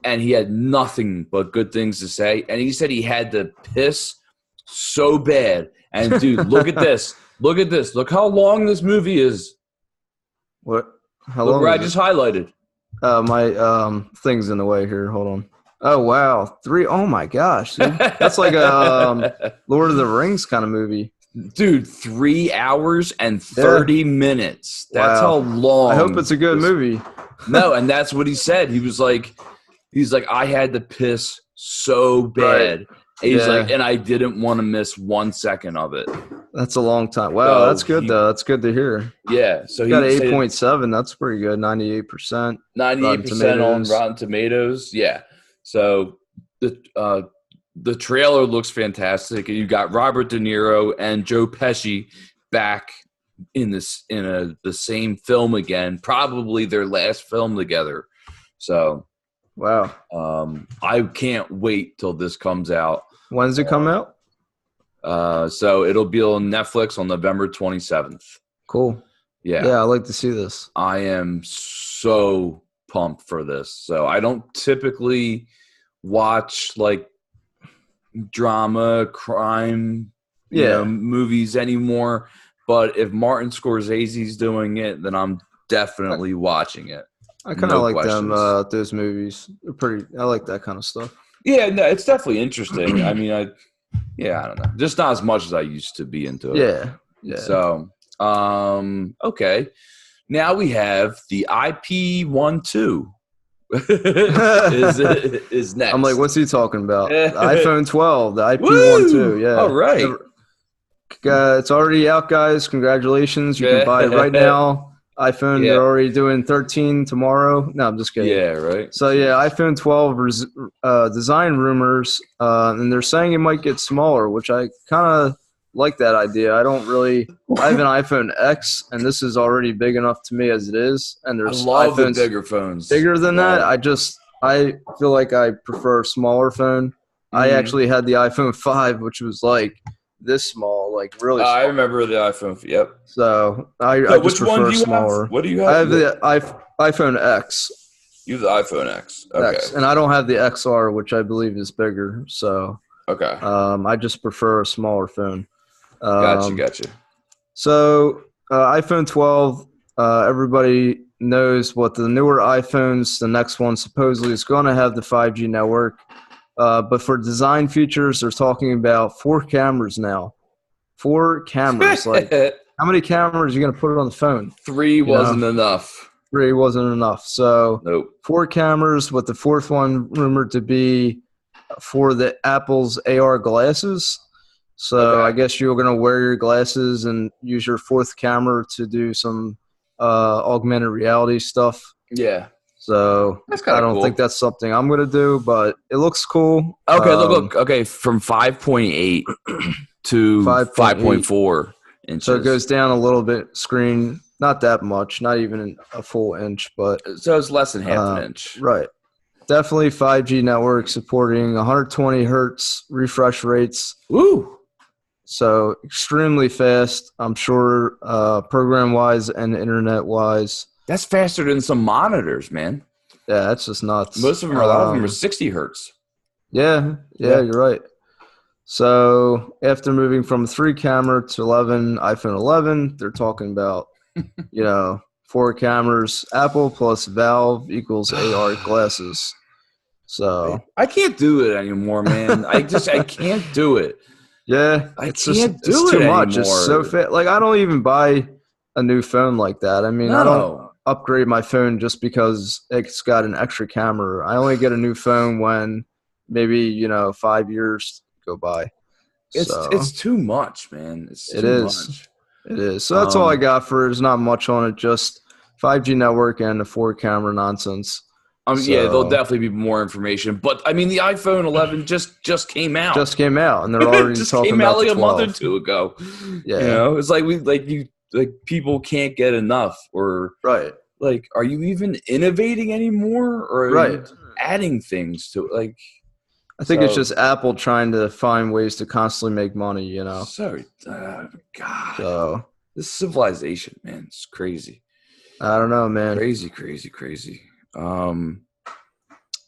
and he had nothing but good things to say. And he said he had to piss so bad. And dude, look at this. Look at this. Look how long this movie is. What? How look long? Where I just highlighted. My thing's in the way here. Hold on. Oh wow, 3. Oh my gosh, dude. That's like a Lord of the Rings kind of movie. Dude, 3 hours and 30 minutes. That's how long. I hope it's a good movie. No, and that's what he said. He's like, I had to piss so bad. Right. And I didn't want to miss 1 second of it. That's a long time. Wow, that's good though. That's good to hear. Yeah, so he got 8.7. That's pretty good. 98%. 98% on Rotten Tomatoes. Yeah. So the trailer looks fantastic. You got Robert De Niro and Joe Pesci back in the same film again. Probably their last film together. So, wow. I can't wait till this comes out. When does it come out? So it'll be on Netflix on November 27th. Cool. Yeah. Yeah, I'd like to see this. I am so pumped for this. So I don't typically watch like drama, crime, you know, movies anymore. But if Martin Scorsese's doing it, then I'm definitely watching it. I kind of like them, those movies. They're pretty. I like that kind of stuff. Yeah, no, it's definitely interesting. I mean, I don't know. Just not as much as I used to be into it. Yeah. So, okay. Now we have the IP12. is next. I'm like, what's he talking about? The iPhone 12, the IP12. Yeah. All right. It's already out, guys. Congratulations. You can buy it right now. iPhone, they're already doing 13 tomorrow. No, I'm just kidding. Yeah, right. So, iPhone 12 design rumors, and they're saying it might get smaller, which I kind of like that idea. I have an iPhone X, and this is already big enough to me as it is. And there's iPhones the bigger phones. Bigger than that, I feel like I prefer a smaller phone. I actually had the iPhone 5, which was like this small, like really small. I remember the iPhone. Yep. So I just prefer smaller. What do you have? I have the iPhone X. You have the iPhone X. Okay. X, and I don't have the XR, which I believe is bigger. So okay. I just prefer a smaller phone. Gotcha. So iPhone 12, everybody knows what the newer iPhones, the next one supposedly is going to have the 5G network. But for design features, they're talking about 4 cameras now. 4 cameras. Like, how many cameras are you going to put on the phone? 3 wasn't enough. 3 wasn't enough. So nope. 4 cameras, with the 4th one rumored to be for the Apple's AR glasses. So I guess you're going to wear your glasses and use your 4th camera to do some augmented reality stuff. Yeah. So I don't think that's something I'm going to do, but it looks cool. Okay, look. Okay, from 5.8 to 5.4 inches. So it goes down a little bit screen, not that much, not even a full inch, but so it's less than half an inch. Right. Definitely 5G network supporting 120 hertz refresh rates. Woo! So extremely fast, I'm sure, program-wise and internet-wise. That's faster than some monitors, man. Yeah, that's just nuts. Most of them, a lot of them are 60 hertz. Yeah, you're right. So after moving from 3 camera to iPhone 11, they're talking about, 4 cameras. Apple plus Valve equals AR glasses. So I can't do it anymore, man. I can't do it. Yeah, it's too much. It's so fast. Like, I don't even buy a new phone like that. I mean, I don't upgrade my phone just because it's got an extra camera. I only get a new phone when maybe 5 years go by. It's too much, man. It is. So that's all I got for. There's not much on it. Just 5G network and the 4 camera nonsense. Yeah, there'll definitely be more information. But I mean, the iPhone 11 just came out. And they're already just talking came out about like a month or 2 ago. Yeah, it's like people can't get enough, or right. Like, are you even innovating anymore, or are you adding things to it? Like, I think it's just Apple trying to find ways to constantly make money. Sorry, God. So this civilization, man, it's crazy. I don't know, man. Crazy.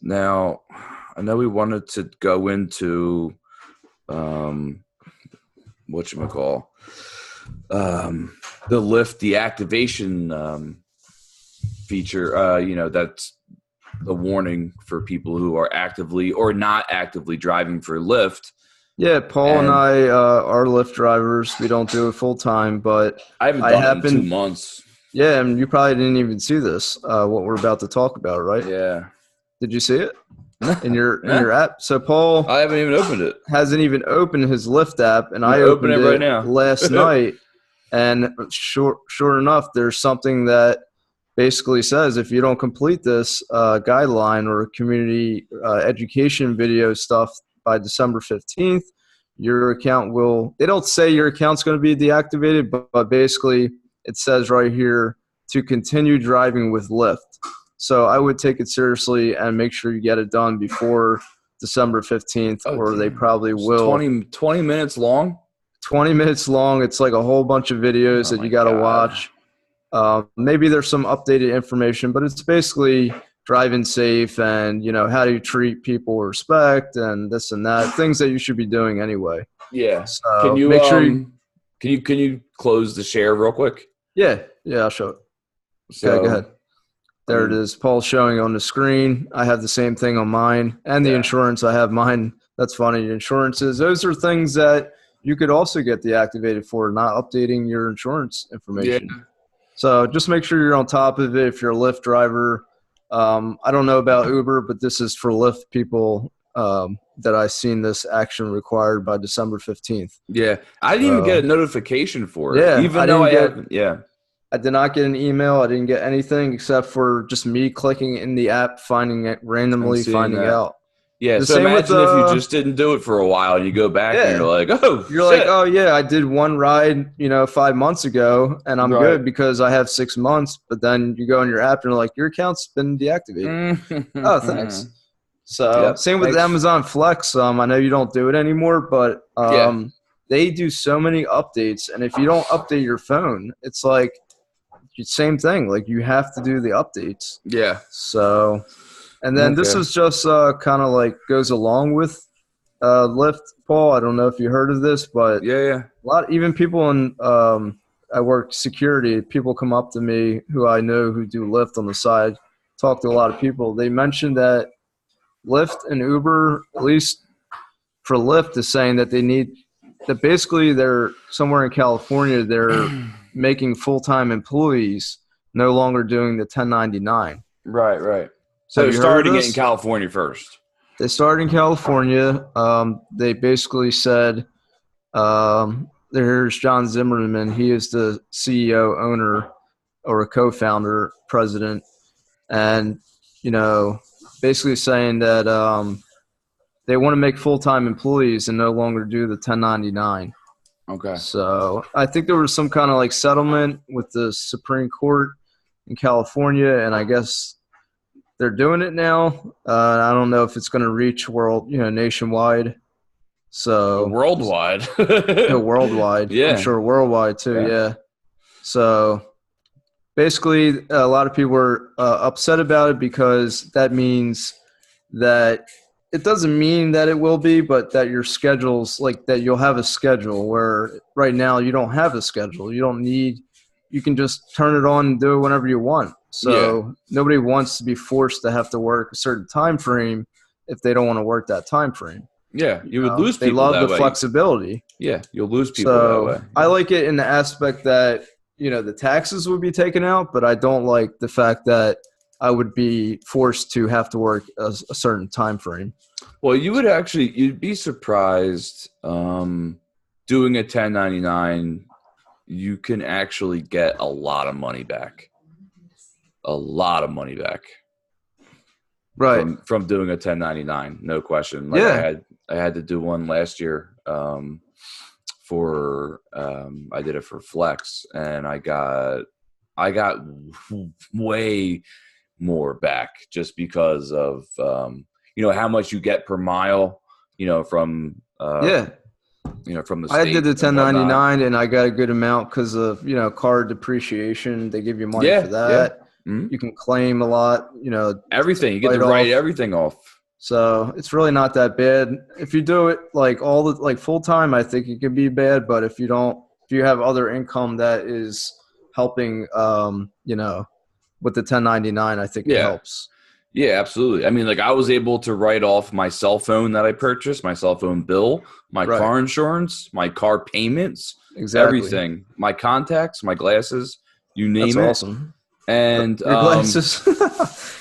Now, I know we wanted to go into whatchamacall, the Lyft deactivation feature. That's the warning for people who are actively or not actively driving for Lyft. Yeah, Paul and I are Lyft drivers. We don't do it full time, but I haven't done it in 2 months. Yeah, and you probably didn't even see this, what we're about to talk about, right? Yeah. Did you see it in your app? So Paul, I haven't even opened it. Hasn't even opened his Lyft app, and I open opened it right it now last night. And sure enough, there's something that basically says if you don't complete this guideline or community education video stuff by December 15th, your account will – they don't say your account's going to be deactivated, but basically it says right here to continue driving with Lyft. So I would take it seriously and make sure you get it done before December 15th, or they probably will. 20 minutes long? 20 minutes long. It's like a whole bunch of videos that you got to watch. Maybe there's some updated information, but it's basically driving safe and, how do you treat people with respect and this and that, things that you should be doing anyway. Yeah. So can you make sure can you close the share real quick? Yeah, I'll show it. So, okay, go ahead. There it is. Paul's showing on the screen. I have the same thing on mine. And the insurance, I have mine. That's funny. Insurances, those are things that you could also get deactivated for not updating your insurance information. Yeah. So just make sure you're on top of it if you're a Lyft driver. I don't know about Uber, but this is for Lyft people that I've seen this action required by December 15th. Yeah. I didn't even get a notification for it. Yeah. Even though I haven't. Yeah. I did not get an email. I didn't get anything except for just me clicking in the app, finding it randomly, finding out. Yeah, so imagine if you just didn't do it for a while and you go back and you're like, oh, yeah, I did one ride, 5 months ago and I'm good because I have 6 months. But then you go in your app and you're like, your account's been deactivated. Oh, thanks. So same with Amazon Flex. I know you don't do it anymore, but they do so many updates. And if you don't update your phone, it's like same thing. Like you have to do the updates. Yeah. So... And then this is just kind of like goes along with Lyft, Paul. I don't know if you heard of this, but a lot even people in I work security. People come up to me who I know who do Lyft on the side. Talk to a lot of people. They mentioned that Lyft and Uber, at least for Lyft, is saying that they need that basically they're somewhere in California. They're making full-time employees no longer doing the 1099. Right. So they're starting it in California first. They started in California. They basically said, here's John Zimmerman. He is the CEO, owner, or a co-founder, president. And, basically saying that they want to make full-time employees and no longer do the 1099. Okay. So I think there was some kind of like settlement with the Supreme Court in California, and I guess – they're doing it now. I don't know if it's going to reach nationwide. So worldwide. Worldwide. Yeah. I'm sure worldwide too. Yeah. So basically, a lot of people are upset about it because that means that it doesn't mean that it will be, but that your schedule's like that you'll have a schedule where right now you don't have a schedule. You can just turn it on and do it whenever you want. So nobody wants to be forced to have to work a certain time frame if they don't want to work that time frame. Yeah, you would lose people. They love the flexibility. Yeah, you'll lose people that way. I like it in the aspect that, the taxes would be taken out, but I don't like the fact that I would be forced to have to work a certain time frame. Well, you'd be surprised doing a 1099, you can actually get a lot of money back. Right. From doing a 1099, no question. I had to do one last year I did it for Flex, and I got way more back just because of how much you get per mile, from from the state. I did the 1099 and I got a good amount because of car depreciation. They give you money for that. Mm-hmm. You can claim a lot, everything. You get to write everything off. So it's really not that bad. If you do it full time, I think it can be bad. But if you have other income that is helping, with the 1099, I think it helps. Yeah, absolutely. I mean, like I was able to write off my cell phone that I purchased, my cell phone bill, my car insurance, my car payments, everything, my contacts, my glasses, you name it. That's awesome. And your glasses.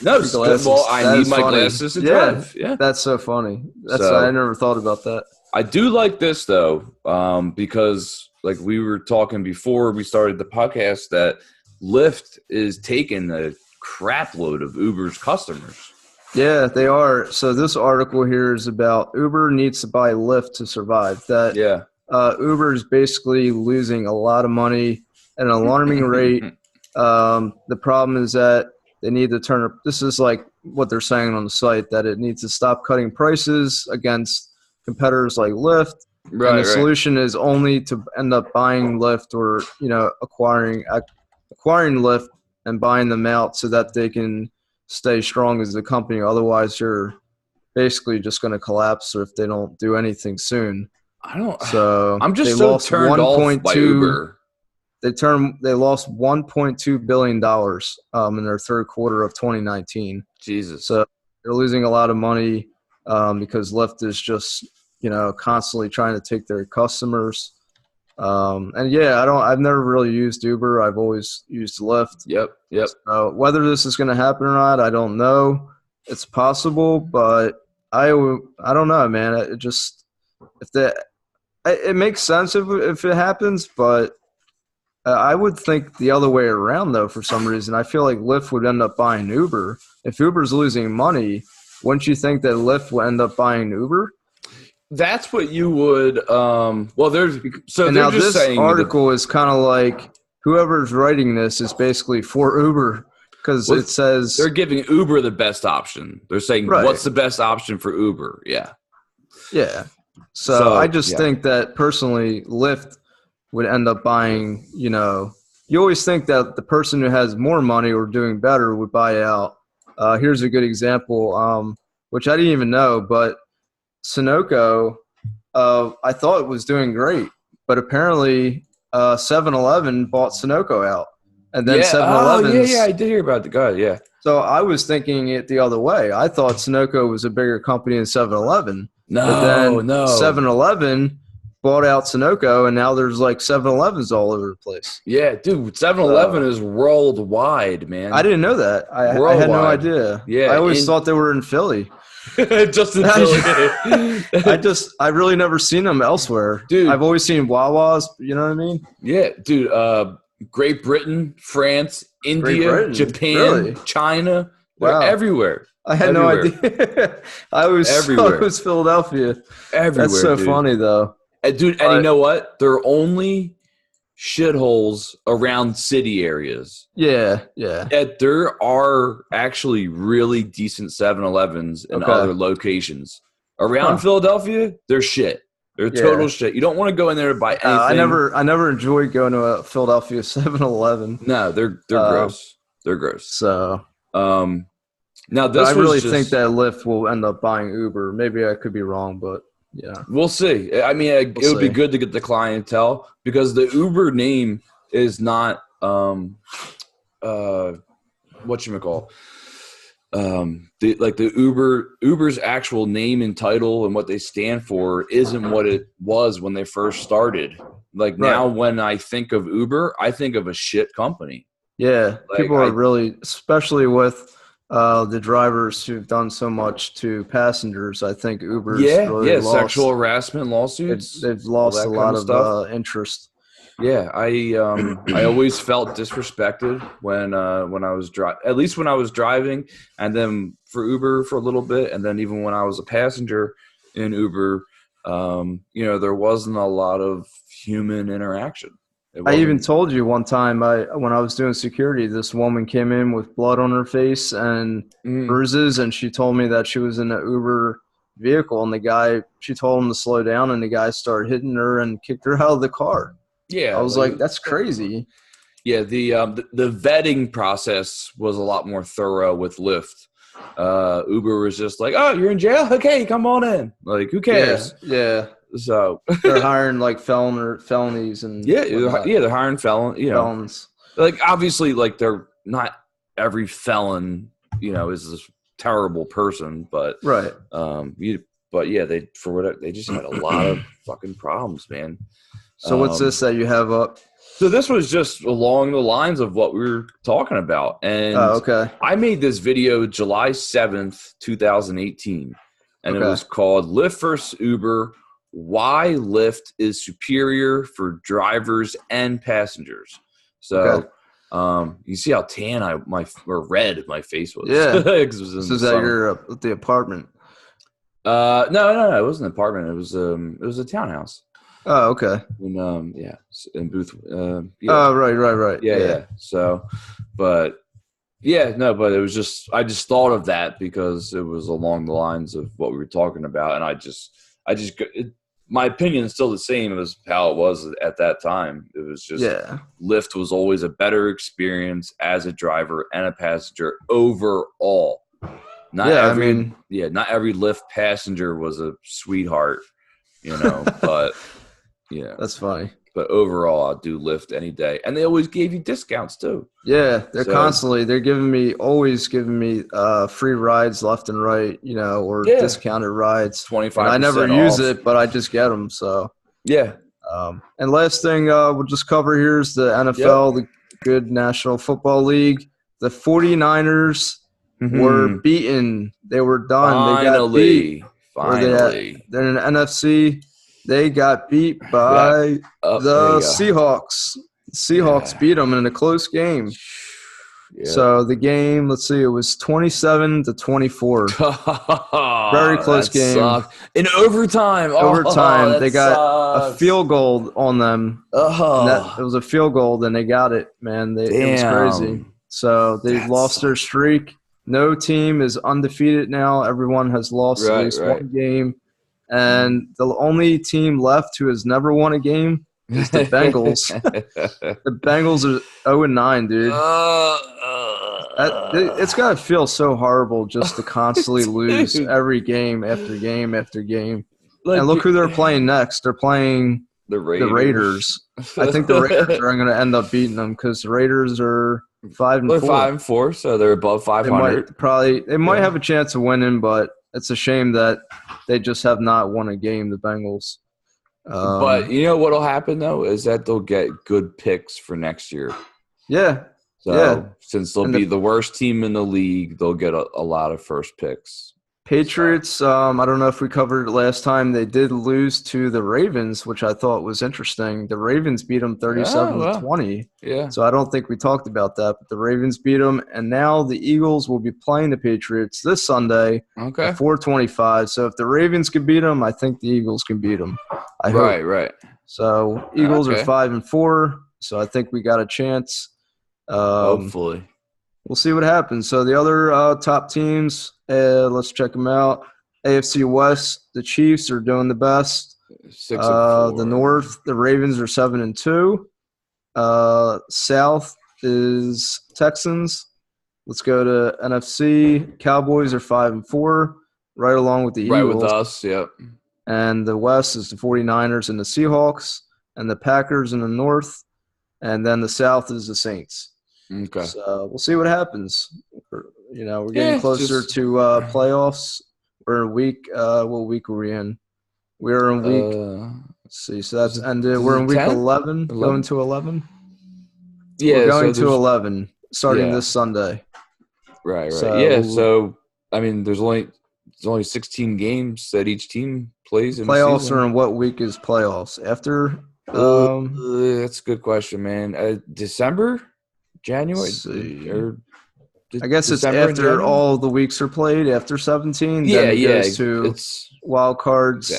No, your glasses. Well, I that need my funny. glasses to drive. Yeah, that's so funny. I never thought about that. I do like this though, because like we were talking before we started the podcast that Lyft is taking a crap load of Uber's customers. Yeah, they are. So this article here is about Uber needs to buy Lyft to survive. Uber is basically losing a lot of money at an alarming rate. The problem is that they need to turn – this is like what they're saying on the site, that it needs to stop cutting prices against competitors like Lyft. And the solution is only to end up buying Lyft or, acquiring Lyft and buying them out so that they can stay strong as a company. Otherwise, you're basically just going to collapse if they don't do anything soon. I'm just so turned off by Uber. They lost $1.2 billion in their third quarter of 2019. Jesus. So they're losing a lot of money because Lyft is just, constantly trying to take their customers. I've never really used Uber. I've always used Lyft. Yep. Whether this is going to happen or not, I don't know. It's possible, but I don't know, man. It makes sense if it happens, but I would think the other way around, though, for some reason. I feel like Lyft would end up buying Uber. If Uber's losing money, wouldn't you think that Lyft would end up buying Uber? That's what you would this article is kind of like whoever's writing this is basically for Uber because it says they're giving Uber the best option. They're saying what's the best option for Uber? Yeah. So I just think that personally Lyft would end up buying, you always think that the person who has more money or doing better would buy out. Here's a good example, which I didn't even know, but Sunoco, I thought it was doing great, but apparently 7-Eleven bought Sunoco out. And then 7-Eleven. I did hear about the guy, yeah. So I was thinking it the other way. I thought Sunoco was a bigger company than 7-Eleven. No. 7-Eleven bought out Sunoco, and now there's like 7-Elevens all over the place. Yeah, dude, 7-Eleven is worldwide, man. I didn't know that. I had no idea. Yeah, I always thought they were in Philly. Just in Philly. I really never seen them elsewhere. Dude. I've always seen Wawa's, you know what I mean? Yeah, dude, Great Britain, France, India, Japan, China, they're everywhere. I had no idea. I was Philadelphia. Everywhere. That's so funny, though. Dude, and you know what? They're only shitholes around city areas. Yeah. There are actually really decent 7-Elevens in other locations. Around Philadelphia, they're shit. They're total shit. You don't want to go in there to buy anything. I never enjoyed going to a Philadelphia 7-Eleven. No, they're gross. They're gross. So, now this I really think that Lyft will end up buying Uber. Maybe I could be wrong, but yeah, we'll see. I mean, it would be good to get the clientele because the Uber name is not whatchamacall. The Uber's actual name and title and what they stand for isn't what it was when they first started. Now when I think of Uber, I think of a shit company. Yeah, people are really, especially with the drivers who've done so much to passengers. I think Uber's really lost. Sexual harassment lawsuits. They've lost a lot of interest. Yeah, I always felt disrespected when I was at least when I was driving, and then for Uber for a little bit, and then even when I was a passenger in Uber, there wasn't a lot of human interaction. I even told you one time when I was doing security, this woman came in with blood on her face and bruises, and she told me that she was in an Uber vehicle, and she told him to slow down, and the guy started hitting her and kicked her out of the car. Yeah, I was like, that's crazy. Yeah, the vetting process was a lot more thorough with Lyft. Uber was just like, oh, you're in jail? Okay, come on in. Like, who cares? Yeah. So they're hiring like felonies and they're hiring felons. Like obviously, like they're not every felon, is terrible person, but right. But yeah, they just had a lot of fucking problems, man. So what's this that you have up? So this was just along the lines of what we were talking about. And okay. I made this video July 7th, 2018. And it was called Lyft versus Uber, Why Lyft is Superior for Drivers and Passengers. So you see how tan or red my face was. Yeah. This is that your the apartment? No, it wasn't an apartment. It was a townhouse. Oh, okay. In Booth. Oh, right. Yeah. So, but but it was just I just thought of that because it was along the lines of what we were talking about, and my opinion is still the same as how it was at that time. It was just Lyft was always a better experience as a driver and a passenger overall. Not every Lyft passenger was a sweetheart, but that's funny. But overall, I'll do Lyft any day, and they always gave you discounts too. Yeah, they're always giving me free rides left and right, or discounted rides. 25%. I never use it, but I just get them. So yeah. And last thing we'll just cover here is the NFL, the good National Football League. The 49ers were beaten. They were done. They got beat. Finally. They're in the NFC. They got beat by the Seahawks. The Seahawks beat them in a close game. Yeah. So the game, let's see, it was 27-24. Very close game. Sucked. In overtime. They got a field goal on them. It was a field goal, and they got it, man. It was crazy. So they lost their streak. No team is undefeated now. Everyone has lost at least one game. And the only team left who has never won a game is the Bengals. The Bengals are 0-9, dude. It's got to feel so horrible just to constantly lose every game after game after game. And look who they're playing next. They're playing the Raiders. I think the Raiders are going to end up beating them because the Raiders are 5-4. They're 5-4, so they're above 500. They might have a chance of winning, but it's a shame that they just have not won a game, the Bengals. But you know what will happen, though, is that they'll get good picks for next year. Yeah. So since they'll be the worst team in the league, they'll get a lot of first picks. Patriots, I don't know if we covered it last time. They did lose to the Ravens, which I thought was interesting. The Ravens beat them 37-20. Yeah. So I don't think we talked about that, but the Ravens beat them. And now the Eagles will be playing the Patriots this Sunday at 4:25. So if the Ravens can beat them, I think the Eagles can beat them. I hope. Right. So Eagles are 5-4. So I think we got a chance. Hopefully. We'll see what happens. So the other top teams, let's check them out. AFC West, the Chiefs are doing the best. 6-4. The North, the Ravens are 7-2. South is Texans. Let's go to NFC. Cowboys are 5-4, right along with the Eagles. Right with us, yep. And the West is the 49ers and the Seahawks, and the Packers in the North, and then the South is the Saints. Okay. So we'll see what happens. We're getting closer to playoffs. We're in week. What week are we in? We're in week. Let's see. So that's ended. We're in week 11. Going to 11. Yeah, we're going to 11 starting this Sunday. Right. So, So I mean, there's only 16 games that each team plays. In playoffs the season. Are in what week is playoffs? After. That's a good question, man. December. January, I guess it's after all the weeks are played. After 17, then it goes to wild cards,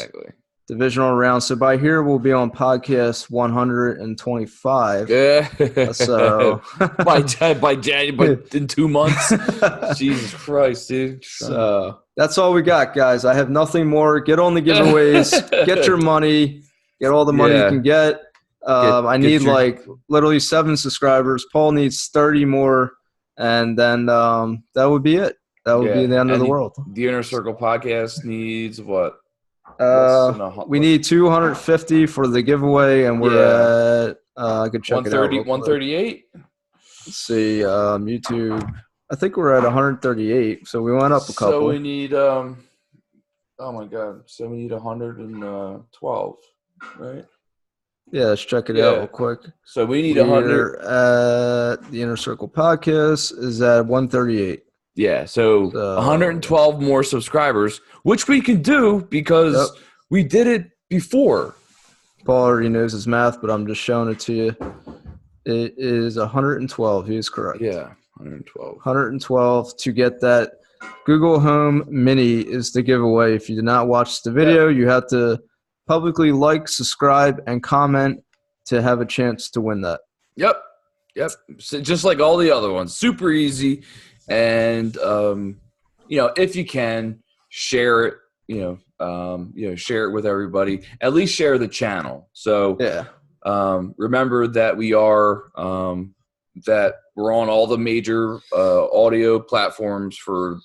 divisional round. So by here we'll be on podcast 125. So by January, in 2 months. Jesus Christ, dude. So that's all we got, guys. I have nothing more. Get on the giveaways. Get your money. Get all the money you can get. I need literally 7 subscribers. Paul needs 30 more, and then that would be it. That would be the end of the world. The Inner Circle podcast needs what? We need 250 for the giveaway, and we're at I could check 130, 138. Let's see, YouTube. I think we're at 138, so we went up a couple. So we need oh my god, so we need 112, right? Yeah, let's check it out real quick. So we need 100. The Inner Circle Podcast is at 138. Yeah, so 112 more subscribers, which we can do because we did it before. Paul already knows his math, but I'm just showing it to you. It is 112. He is correct. Yeah, 112. 112 to get that Google Home Mini is the giveaway. If you did not watch the video, you have to publicly like, subscribe, and comment to have a chance to win that. Yep. So just like all the other ones, super easy. And if you can share it, share it with everybody. At least share the channel. So remember that we are that we're on all the major audio platforms for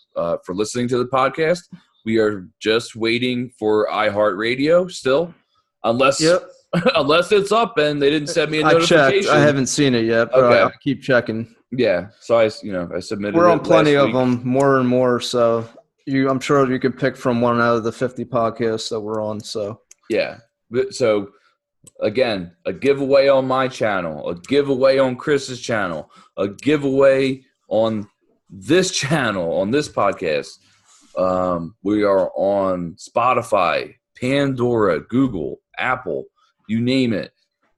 listening to the podcast. We are just waiting for iHeartRadio still, unless it's up and they didn't send me a notification. Checked. I haven't seen it yet, but I'll keep checking. Yeah, so I submitted. We're on plenty of them, more and more. So I'm sure you can pick from one out of the 50 podcasts that we're on. So yeah, so again, a giveaway on my channel, a giveaway on Chris's channel, a giveaway on this channel on this podcast. We are on Spotify, Pandora, Google, Apple, you name it.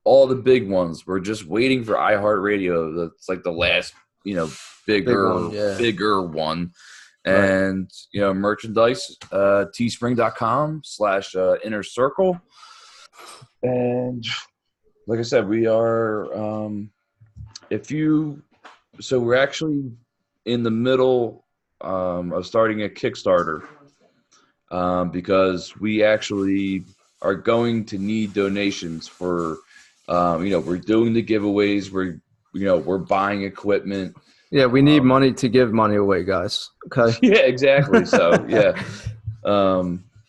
All the big ones. We're just waiting for iHeartRadio. That's like the last, bigger one. And, merchandise, teespring.com/inner circle. And like I said, we are, we're actually in the middle of starting a Kickstarter because we actually are going to need donations for, we're doing the giveaways. We're buying equipment. Yeah, we need money to give money away, guys. Okay. Yeah, exactly. So, yeah.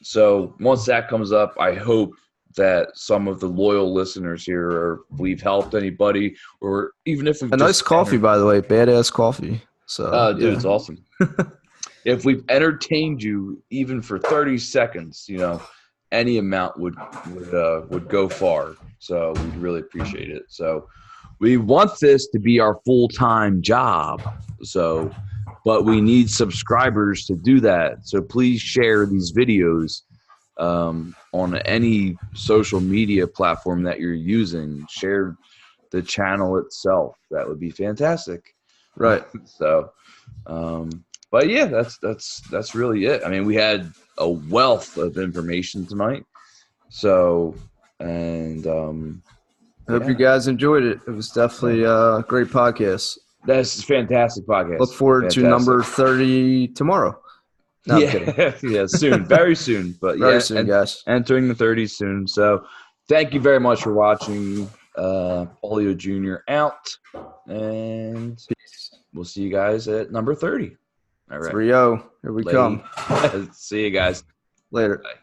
So once that comes up, I hope that some of the loyal listeners here, or if we've helped anybody, or even if we've nice coffee, by the way, badass coffee. So, dude, it's awesome. If we've entertained you even for 30 seconds, any amount would go far. So we'd really appreciate it. So we want this to be our full-time job. So, but we need subscribers to do that. So please share these videos on any social media platform that you're using. Share the channel itself. That would be fantastic. Right. So, but yeah, that's really it. I mean, we had a wealth of information tonight. So, and I hope you guys enjoyed it. It was definitely a great podcast. That's a fantastic podcast. Look forward to number 30 tomorrow. No, yeah, soon, very soon. But very soon, guys. Entering the 30s soon. So, thank you very much for watching. Polio Jr. out, and peace. We'll see you guys at number 30. All right, 3-0. Here we come. See you guys later. Bye.